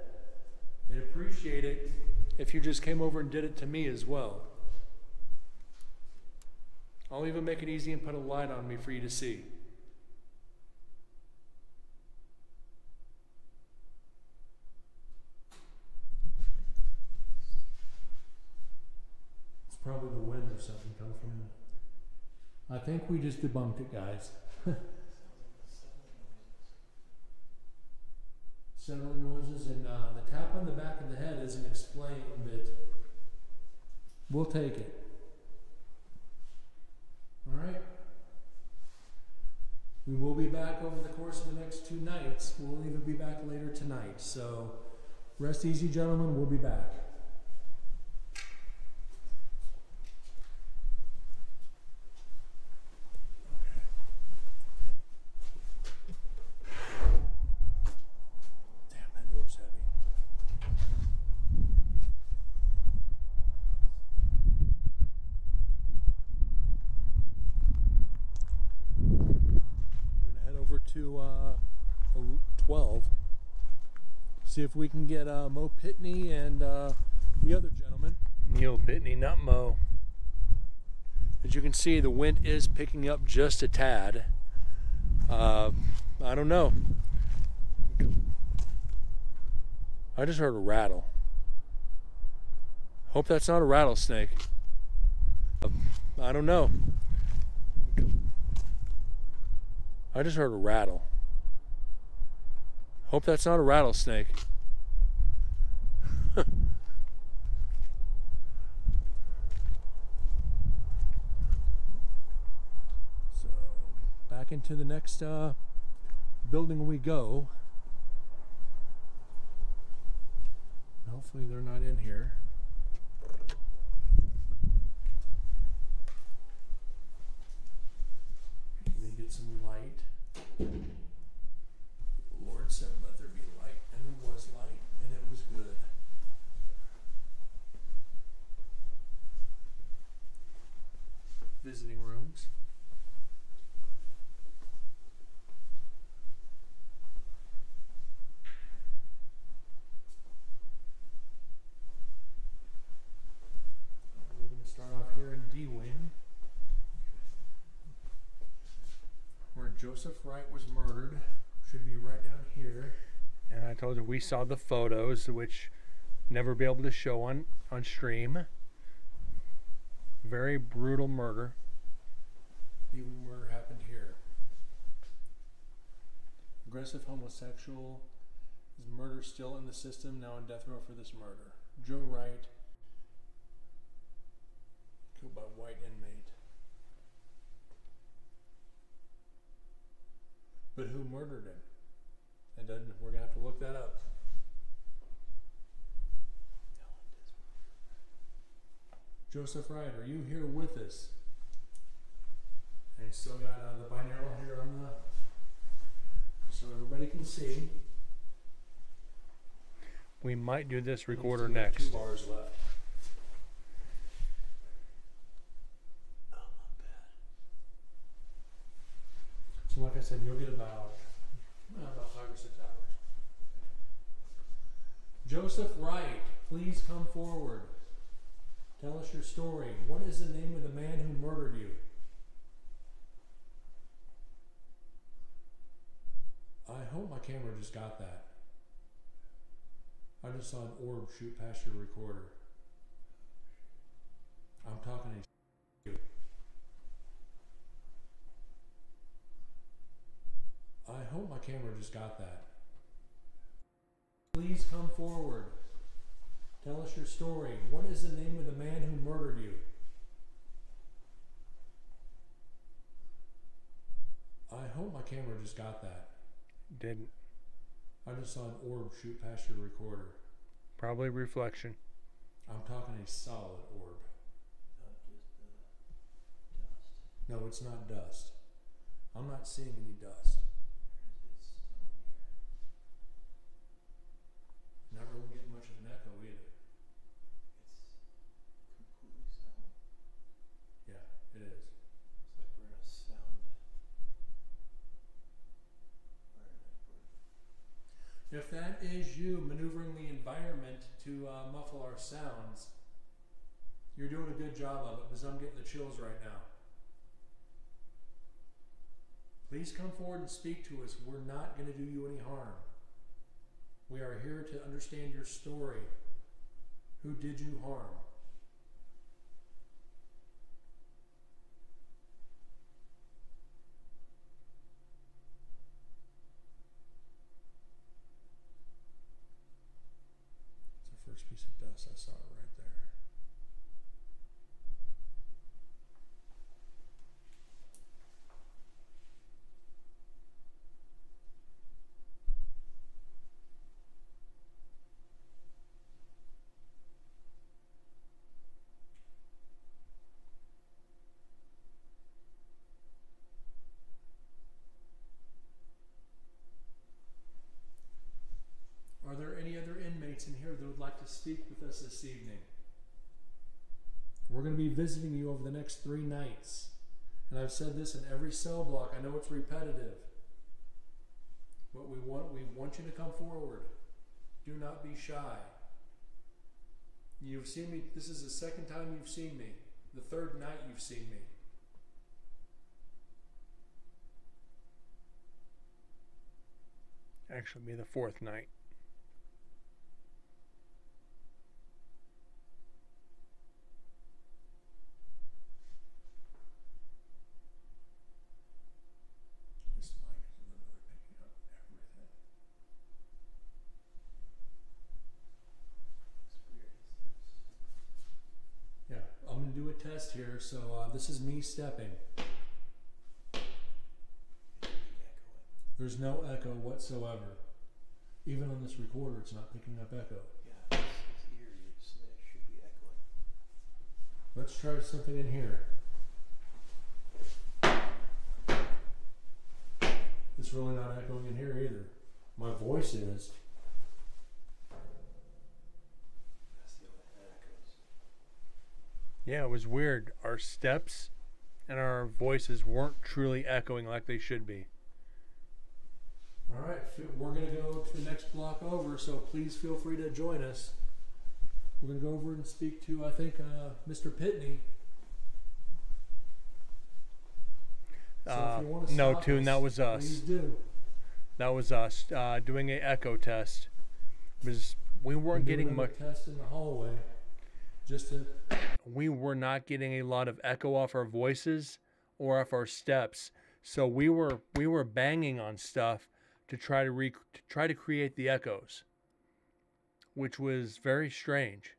I'd appreciate it if you just came over and did it to me as well. I'll even make it easy and put a light on me for you to see. It's probably the wind or something coming from it. I think we just debunked it, guys. Several noises, and the tap on the back of the head isn't explained, but we'll take it. All right? We will be back over the course of the next 2 nights. We'll even be back later tonight. So rest easy, gentlemen. We'll be back. Damn, that door's heavy. We're gonna head over to 12. See if we can get Mo Pitney and the other gentleman. Neil Pitney, not Mo. As you can see, the wind is picking up just a tad. I don't know. I just heard a rattle. Hope that's not a rattlesnake. I don't know. I just heard a rattle. Hope that's not a rattlesnake. So back into the next building we go. No, Hopefully they're not in here. Let me get some light. The Lord said, let there be light, and there was light, and it was good. Visiting rooms. We're going to start off here in D Wing, where Joseph Wright was murdered. Should be right down here. And I told you we saw the photos, which never be able to show on stream. Very brutal murder. D Wing murder happened here. Aggressive homosexual. His murder still in the system, now on death row for this murder. Joe Wright, killed by white inmate. But who murdered him? And then we're gonna have to look that up. Joseph Wright, are you here with us? And you still got the binaural here on the, so everybody can see. We might do this recorder next. 2 bars left. Oh, not bad. So like I said, you'll get about 5 or 6 hours. Joseph Wright, please come forward. Tell us your story. What is the name of the man who murdered you? I hope my camera just got that. I just saw an orb shoot past your recorder. I'm talking to you. I hope my camera just got that. Please come forward. Tell us your story. What is the name of the man who murdered you? I hope my camera just got that. Didn't. I just saw an orb shoot past your recorder. Probably reflection. I'm talking a solid orb. Not just dust. No, it's not dust. I'm not seeing any dust. It's still in here. Not really getting much of an echo either. It's completely silent. Yeah, it is. It's like we're in a sound environment. If that is you maneuvering the environment to muffle our sounds, you're doing a good job of it, because I'm getting the chills right now. Please come forward and speak to us. We're not going to do you any harm. We are here to understand your story. Who did you harm? It's the first piece of dust. I saw it right there. Are there any other inmates in here that would like to speak with us this evening? We're going to be visiting you over the next 3 nights. And I've said this in every cell block. I know it's repetitive. But we want you to come forward. Do not be shy. You've seen me. This is the 2nd time you've seen me. The 3rd night you've seen me. Actually, be the 4th night. This mic is literally picking up everything. It's weird. Yeah, I'm going to do a test here. So this is me stepping. There's no echo whatsoever. Even on this recorder, it's not picking up echo. Yeah, it's Let's try something in here. It's really not echoing in here either. My voice is. That's the only thing that echoes. Yeah, it was weird. Our steps and our voices weren't truly echoing like they should be. All right, we're going to go to the next block over, so please feel free to join us. We're going to go over and speak to, I think, Mr. Pitney. So if you want to No, stop Toon, us, that was us. please do. That was us doing an echo test. Because we weren't We're doing getting much. a test in the hallway, just to. We were not getting a lot of echo off our voices or off our steps. So we were banging on stuff to try to create the echoes, which was very strange.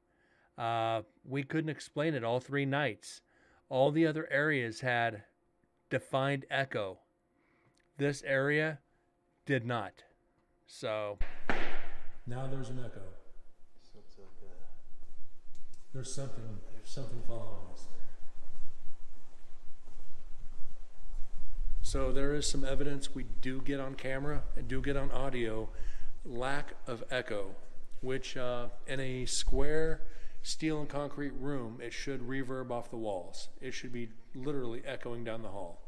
We couldn't explain it all 3 nights. All the other areas had defined echo. This area did not. So Now there's an echo. So it's like There's something following us there. So there is some evidence we do get on camera and do get on audio. Lack of echo, which in a square steel and concrete room, it should reverb off the walls. It should be literally echoing down the hall.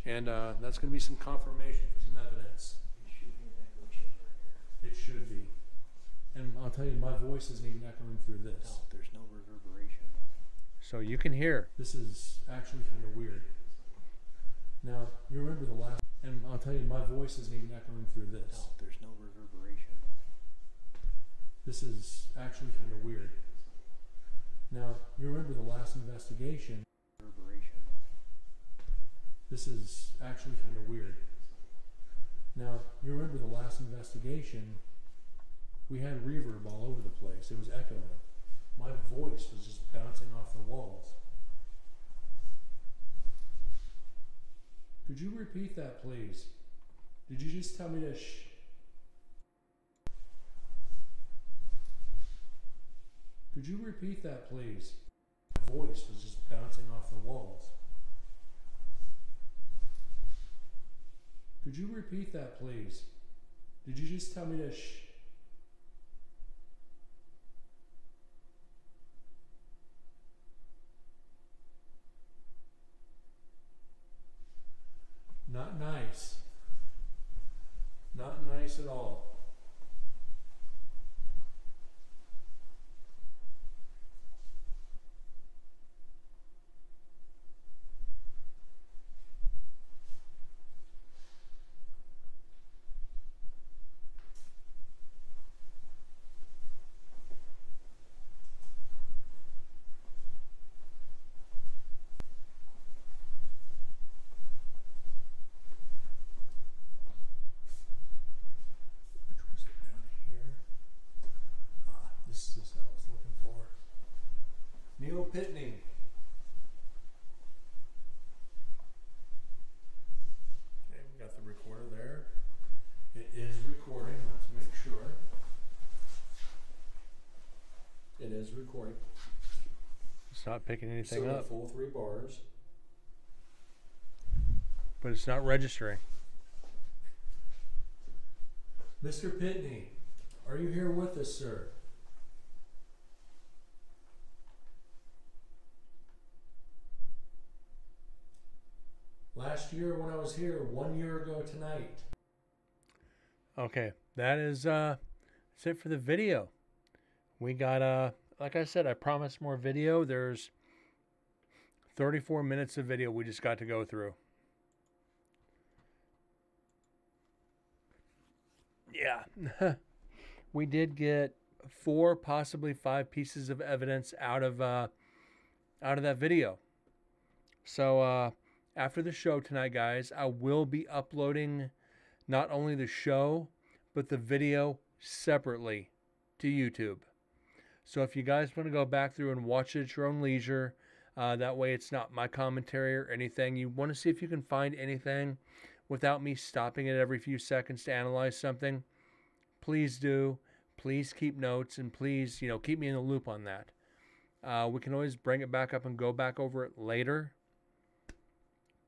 And that's going to be some confirmation for some evidence. it should be an echo chamber here. It should be. And I'll tell you, my voice isn't even echoing through this. No, there's no reverberation. so you can hear. This is actually kind of weird. Now, you remember the last, and I'll tell you, my voice isn't even echoing through this. No, there's no reverberation. This is actually kind of weird. Now, you remember the last investigation. Reverberation. This is actually kind of weird. Now, you remember the last investigation, we had reverb all over the place. It was echoing. My voice was just bouncing off the walls. Could you repeat that, please? Did you just tell me to shh? Could you repeat that, please? My voice was just bouncing off the walls. Could you repeat that, please? Did you just tell me to shh? Not nice. Not nice at all. Which was it down here? This is what I was looking for. Neil Pitney. Okay, we got the recorder there. It is recording. Let's make sure. It is recording. It's not picking anything So the up, full 3 bars. but it's not registering. Mr. Pitney, are you here with us, sir? Last year when I was here, 1 year ago tonight. Okay, that is that's it for the video. We got like I said, I promised more video. There's 34 minutes of video we just got to go through. Yeah. We did get 4, possibly 5 pieces of evidence out of that video. So after the show tonight, guys, I will be uploading not only the show, but the video separately to YouTube. So if you guys want to go back through and watch it at your own leisure, that way it's not my commentary or anything. You want to see if you can find anything without me stopping it every few seconds to analyze something, please do. Please keep notes and please, keep me in the loop on that. We can always bring it back up and go back over it later,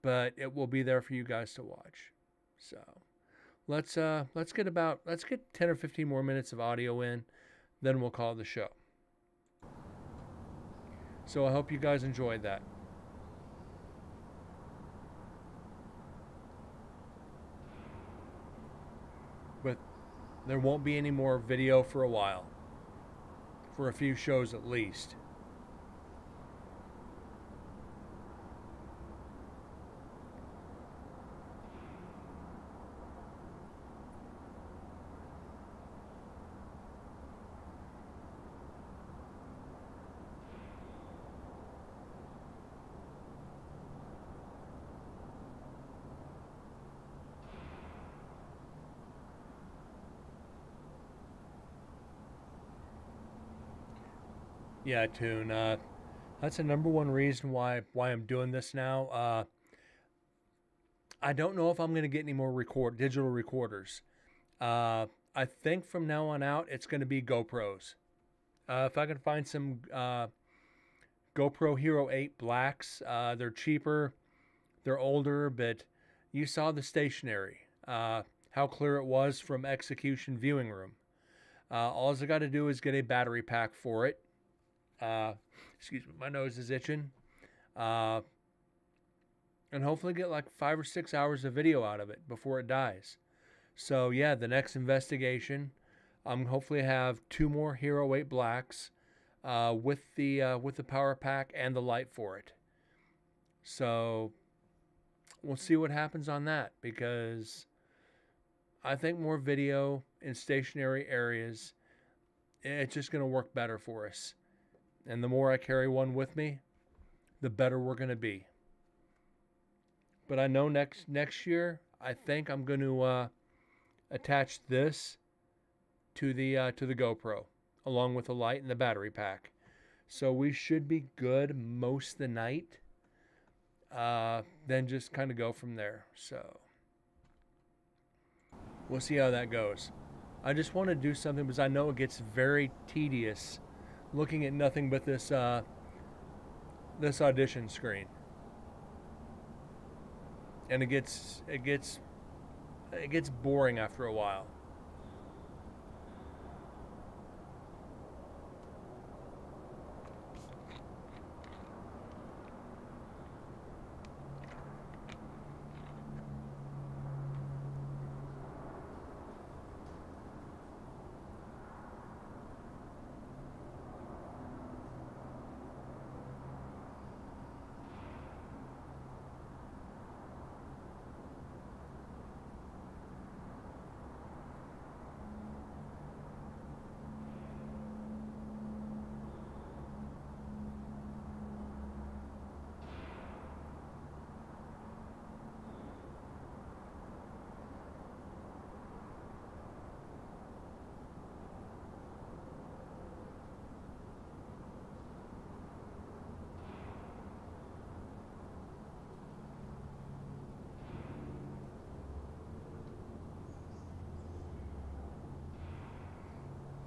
but it will be there for you guys to watch. So let's get 10 or 15 more minutes of audio in, then we'll call it the show. So I hope you guys enjoyed that. But there won't be any more video for a while. For a few shows at least. Yeah, Tune. That's the number one reason why I'm doing this now. I don't know if I'm going to get any more digital recorders. I think from now on out it's going to be GoPros. If I can find some GoPro Hero 8 Blacks, they're cheaper, they're older, but you saw the stationary, how clear it was from Execution Viewing Room. All I got to do is get a battery pack for it. Excuse me, my nose is itching. And hopefully get like 5 or 6 hours of video out of it before it dies. So yeah, the next investigation, hopefully have 2 more Hero 8 Blacks, with the power pack and the light for it. So we'll see what happens on that, because I think more video in stationary areas, it's just going to work better for us. And the more I carry one with me, the better we're going to be. But I know next year, I think I'm going to attach this to the GoPro, along with the light and the battery pack. So we should be good most of the night. Then just kind of go from there. So we'll see how that goes. I just want to do something because I know it gets very tedious looking at nothing but this this audition screen, and it gets boring after a while.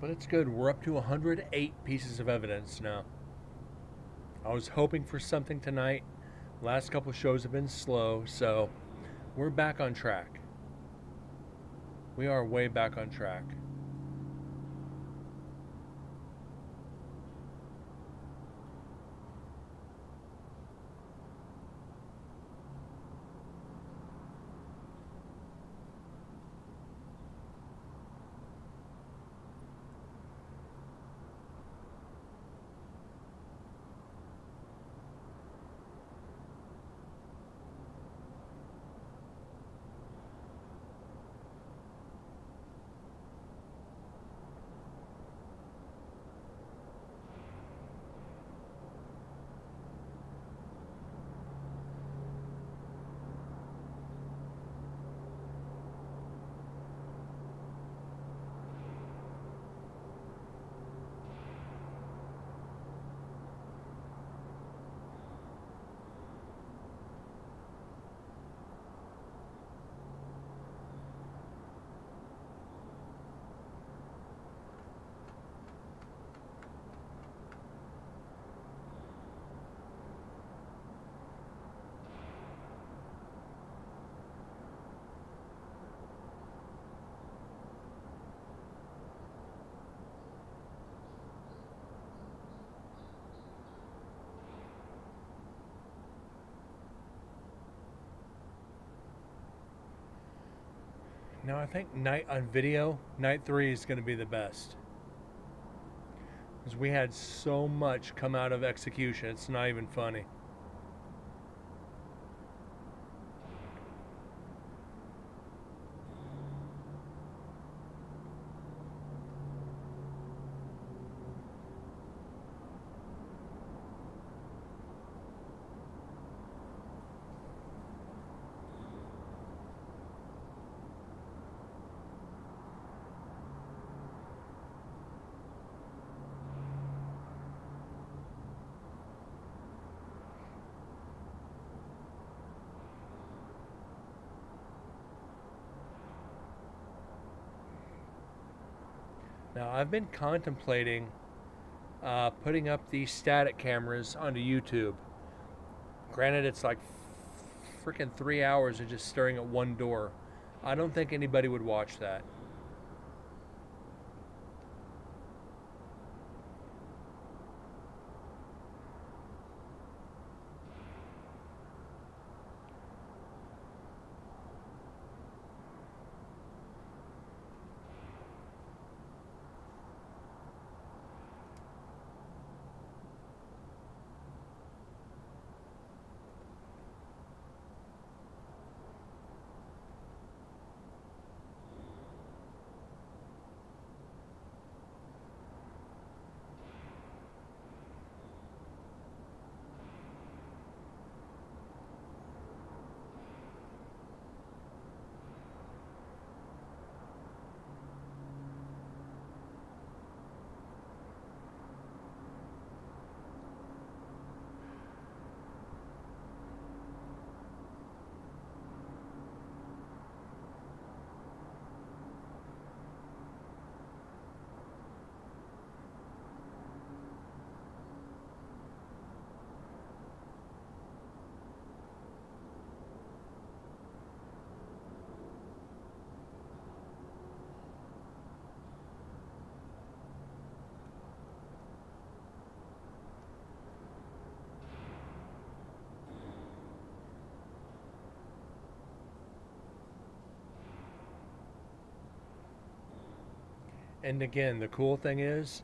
But it's good. We're up to 108 pieces of evidence now. I was hoping for something tonight. Last couple shows have been slow, so we're back on track. We are way back on track. Now I think night on video, night 3 is going to be the best. Because we had so much come out of execution, it's not even funny. Now I've been contemplating putting up these static cameras onto YouTube. Granted, it's like freaking 3 hours of just staring at one door. I don't think anybody would watch that. And again, the cool thing is,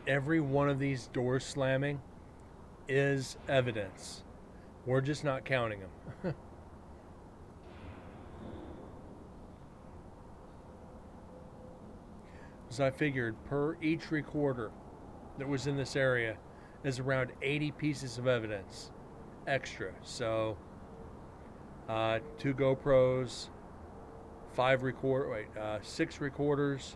every one of these doors slamming is evidence. We're just not counting them. So I figured per each recorder that was in this area is around 80 pieces of evidence extra. So 2 GoPros, 6 recorders,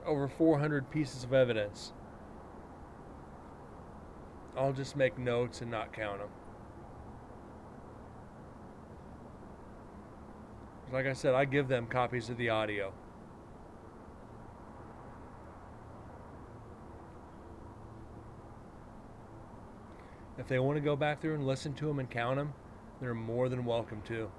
over 400 pieces of evidence. I'll just make notes and not count them. Like I said, I give them copies of the audio. If they want to go back through and listen to them and count them, they're more than welcome to.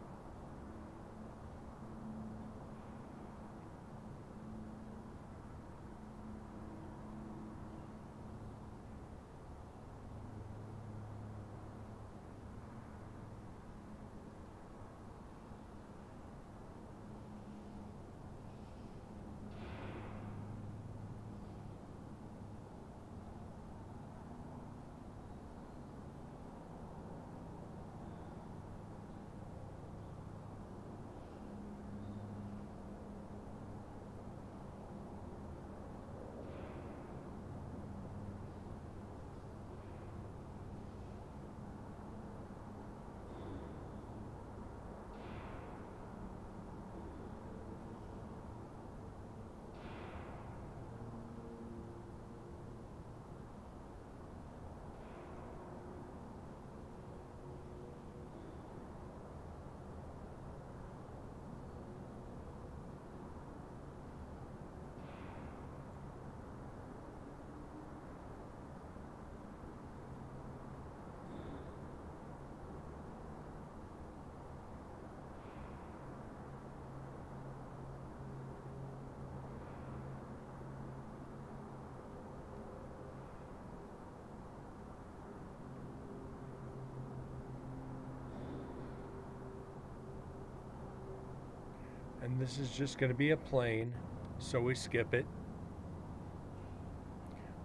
And this is just going to be a plane, so we skip it.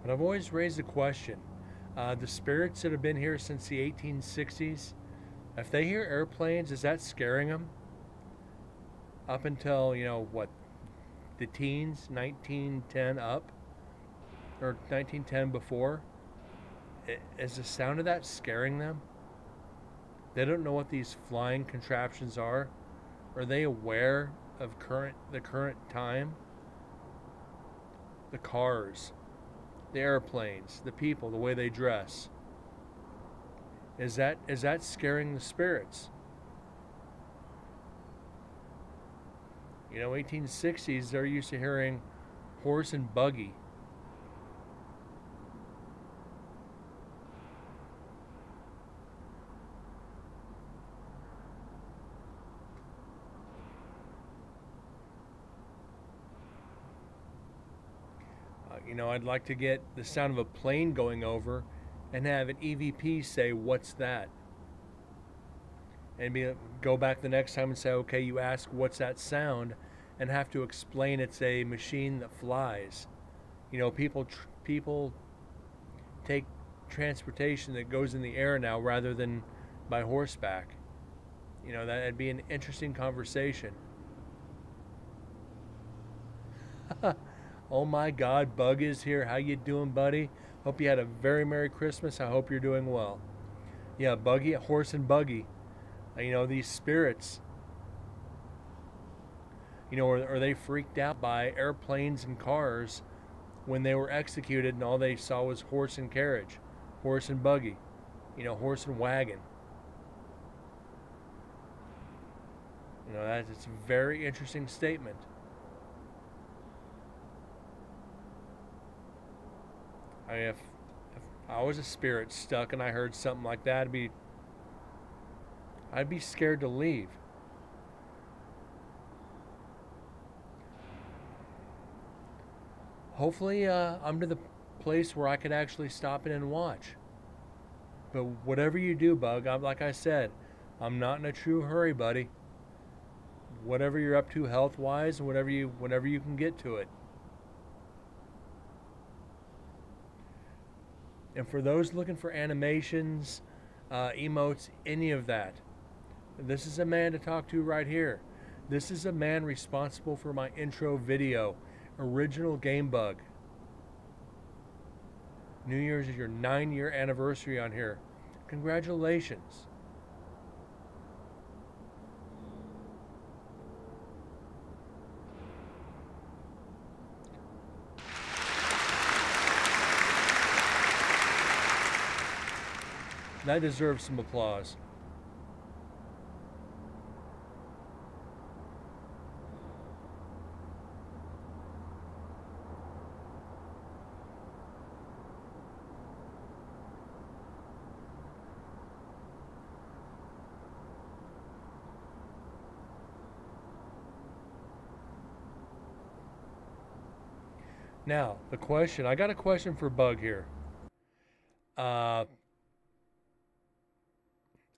But I've always raised the question, the spirits that have been here since the 1860s, if they hear airplanes, is that scaring them? Up until, you know, what, the teens, 1910 up, or 1910 before? Is the sound of that scaring them? They don't know what these flying contraptions are. Are they aware of the current time? The cars, the airplanes, the people, the way they dress. Is that scaring the spirits? You know, 1860s, they're used to hearing horse and buggy. You know, I'd like to get the sound of a plane going over and have an EVP say, "What's that?" And go back the next time and say, "Okay, you ask, what's that sound?" and have to explain it's a machine that flies. You know, people take transportation that goes in the air now rather than by horseback. You know, that'd be an interesting conversation. Oh my God, Bug is here. How you doing, buddy? Hope you had a very Merry Christmas. I hope you're doing well. Yeah, Buggy, horse and buggy. You know, these spirits, you know, are they freaked out by airplanes and cars when they were executed and all they saw was horse and carriage, horse and buggy, you know, horse and wagon. You know, it's a very interesting statement. I mean, if I was a spirit stuck and I heard something like that, I'd be scared to leave. Hopefully, I'm to the place where I could actually stop in and watch. But whatever you do, Bug, like I said, I'm not in a true hurry, buddy. Whatever you're up to health-wise, whenever you can get to it. And for those looking for animations, emotes, any of that, this is a man to talk to right here. This is a man responsible for my intro video, Original Game Bug. New Year's is your 9-year anniversary on here. Congratulations. That deserves some applause. Now, the question, I got a question for Bug here.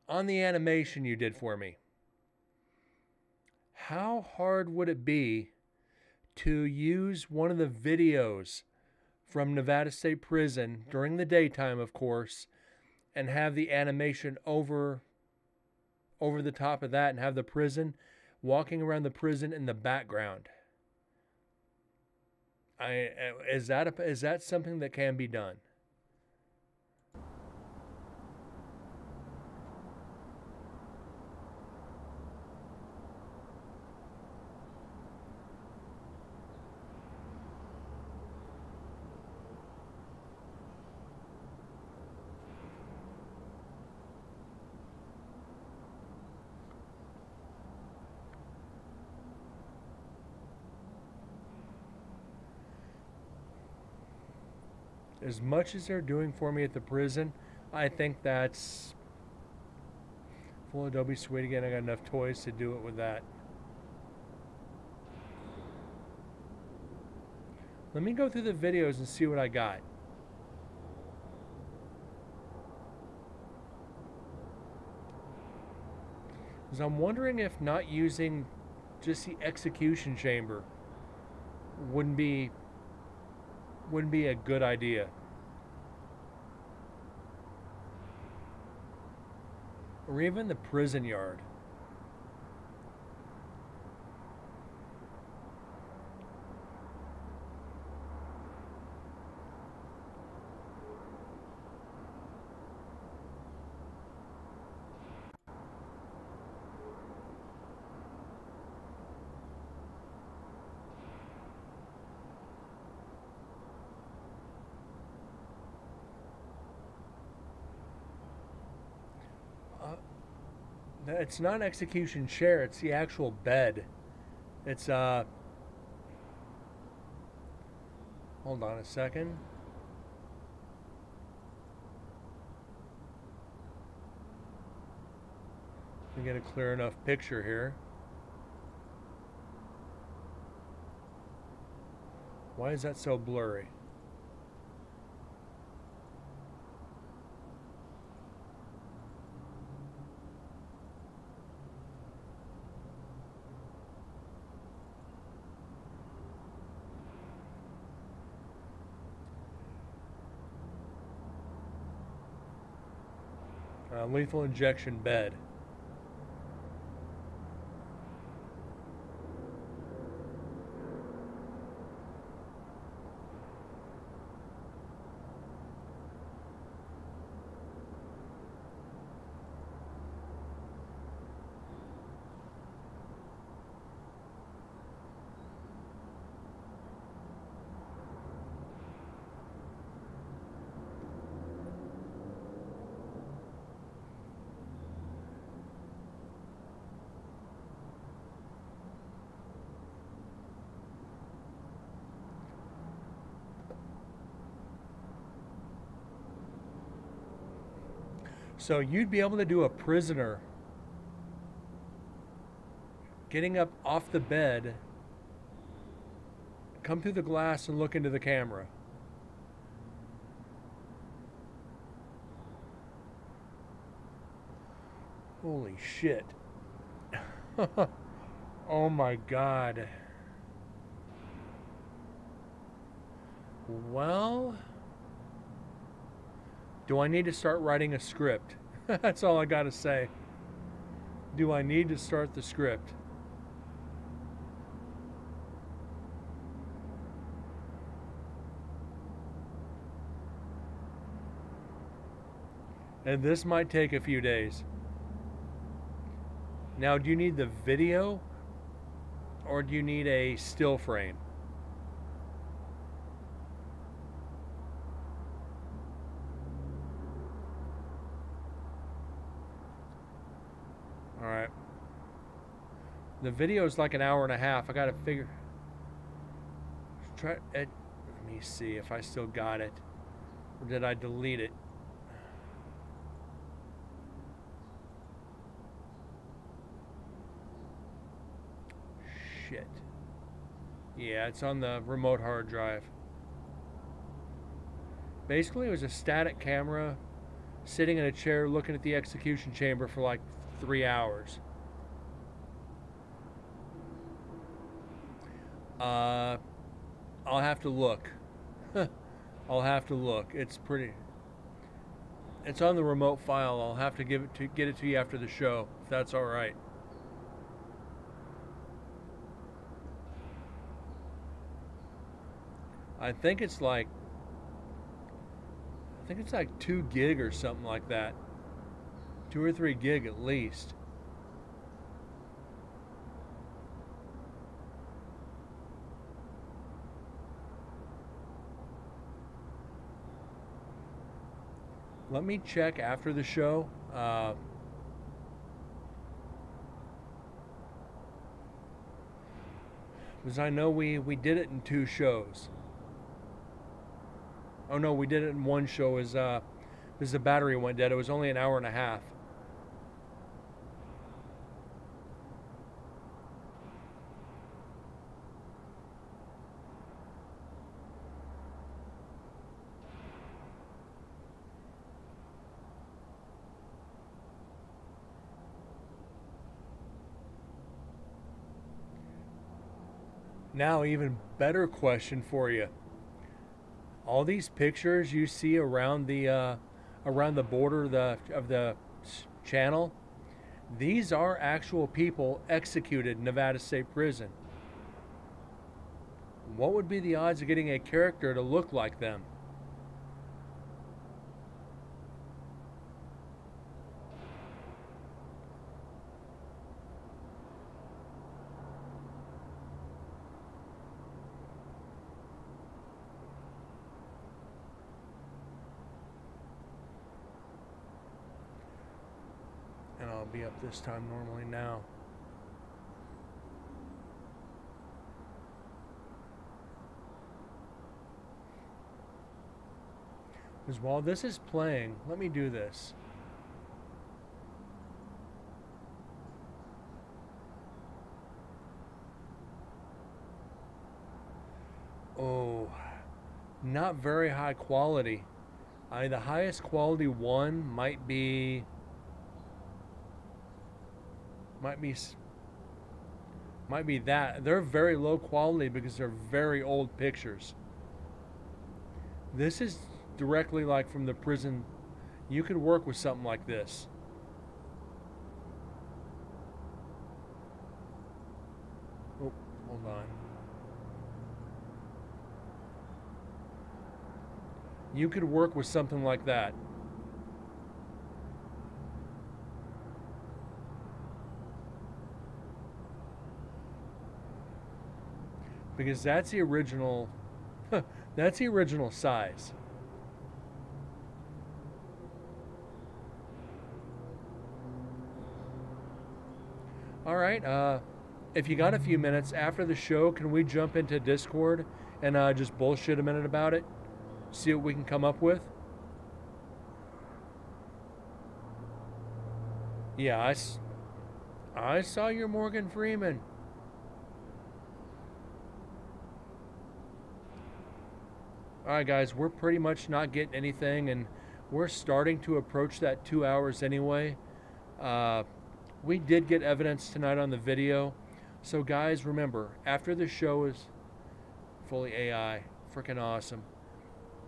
On the animation you did for me, how hard would it be to use one of the videos from Nevada State Prison during the daytime, of course, and have the animation over the top of that and have the prison, walking around the prison in the background? Is that something that can be done? As much as they're doing for me at the prison, I think that's full Adobe Suite again. I got enough toys to do it with that. Let me go through the videos and see what I got. Because I'm wondering if not using just the execution chamber wouldn't be a good idea. Or even the prison yard. It's not an execution chair, it's the actual bed. It's hold on a second. We get a clear enough picture here. Why is that so blurry? Lethal injection bed. So you'd be able to do a prisoner getting up off the bed, come through the glass and look into the camera. Holy shit. Oh my God. Well, do I need to start writing a script? That's all I gotta say. Do I need to start the script? And this might take a few days. Now, do you need the video or do you need a still frame? All right. The video is like an hour and a half. I gotta figure. Let me see if I still got it, or did I delete it? Shit. Yeah, it's on the remote hard drive. Basically, it was a static camera sitting in a chair looking at the execution chamber for like 3 hours. I'll have to look. I'll have to look. It's pretty. It's on the remote file. I'll have to get it to you after the show, if that's all right. I think it's like 2 gig or something like that. 2 or 3 gig at least. Let me check after the show. Because I know we did it in 2 shows. Oh no, we did it in 1 show as the battery went dead. It was only an hour and a half. Now, even better question for you. All these pictures you see around the border of the channel, these are actual people executed in Nevada State Prison. What would be the odds of getting a character to look like them? And I'll be up this time normally now. Because while this is playing, let me do this. Oh, not very high quality. The highest quality one might be that. They're very low quality because they're very old pictures. This is directly like from the prison. You could work with something like this. Oh, hold on. You could work with something like that. Because that's the original that's the original size. All right, if you got a few minutes after the show, can we jump into Discord and just bullshit a minute about it? See what we can come up with? Yeah, I saw your Morgan Freeman. Alright guys, we're pretty much not getting anything, and we're starting to approach that 2 hours anyway. We did get evidence tonight on the video. So guys, remember, after the show is fully AI, freaking awesome.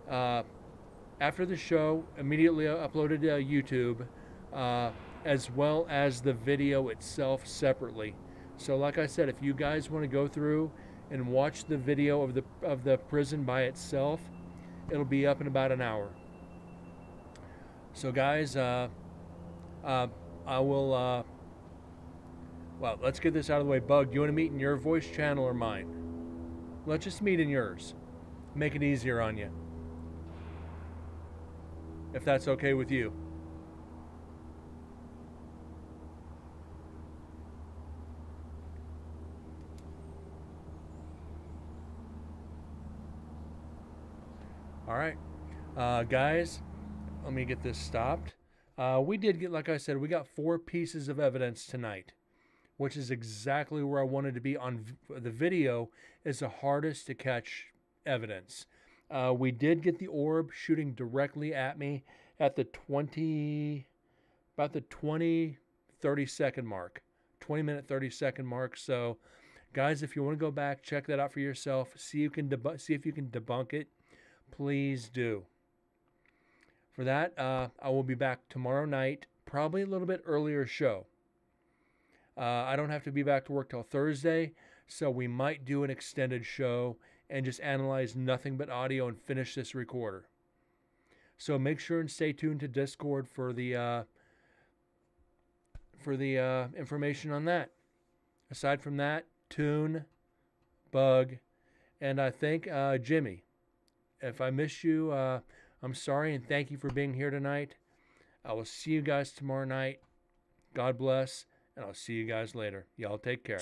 After the show, immediately uploaded to YouTube, as well as the video itself separately. So like I said, if you guys want to go through and watch the video of the prison by itself, it'll be up in about an hour. So guys, I will well, let's get this out of the way. Bug, do you want to meet in your voice channel or mine? Let's just meet in yours. Make it easier on you, if that's okay with you. All right, guys, let me get this stopped. We did get, like I said, we got 4 pieces of evidence tonight, which is exactly where I wanted to be. On the video is the hardest to catch evidence. We did get the orb shooting directly at me at the 20 minute 30 second mark. So guys, if you want to go back, check that out for yourself, see if you can debunk it, please do. For that, I will be back tomorrow night, probably a little bit earlier show. I don't have to be back to work till Thursday, so we might do an extended show and just analyze nothing but audio and finish this recorder. So make sure and stay tuned to Discord for the information on that. Aside from that, Toon, Bug, and I think Jimmy. If I miss you, I'm sorry, and thank you for being here tonight. I will see you guys tomorrow night. God bless, and I'll see you guys later. Y'all take care.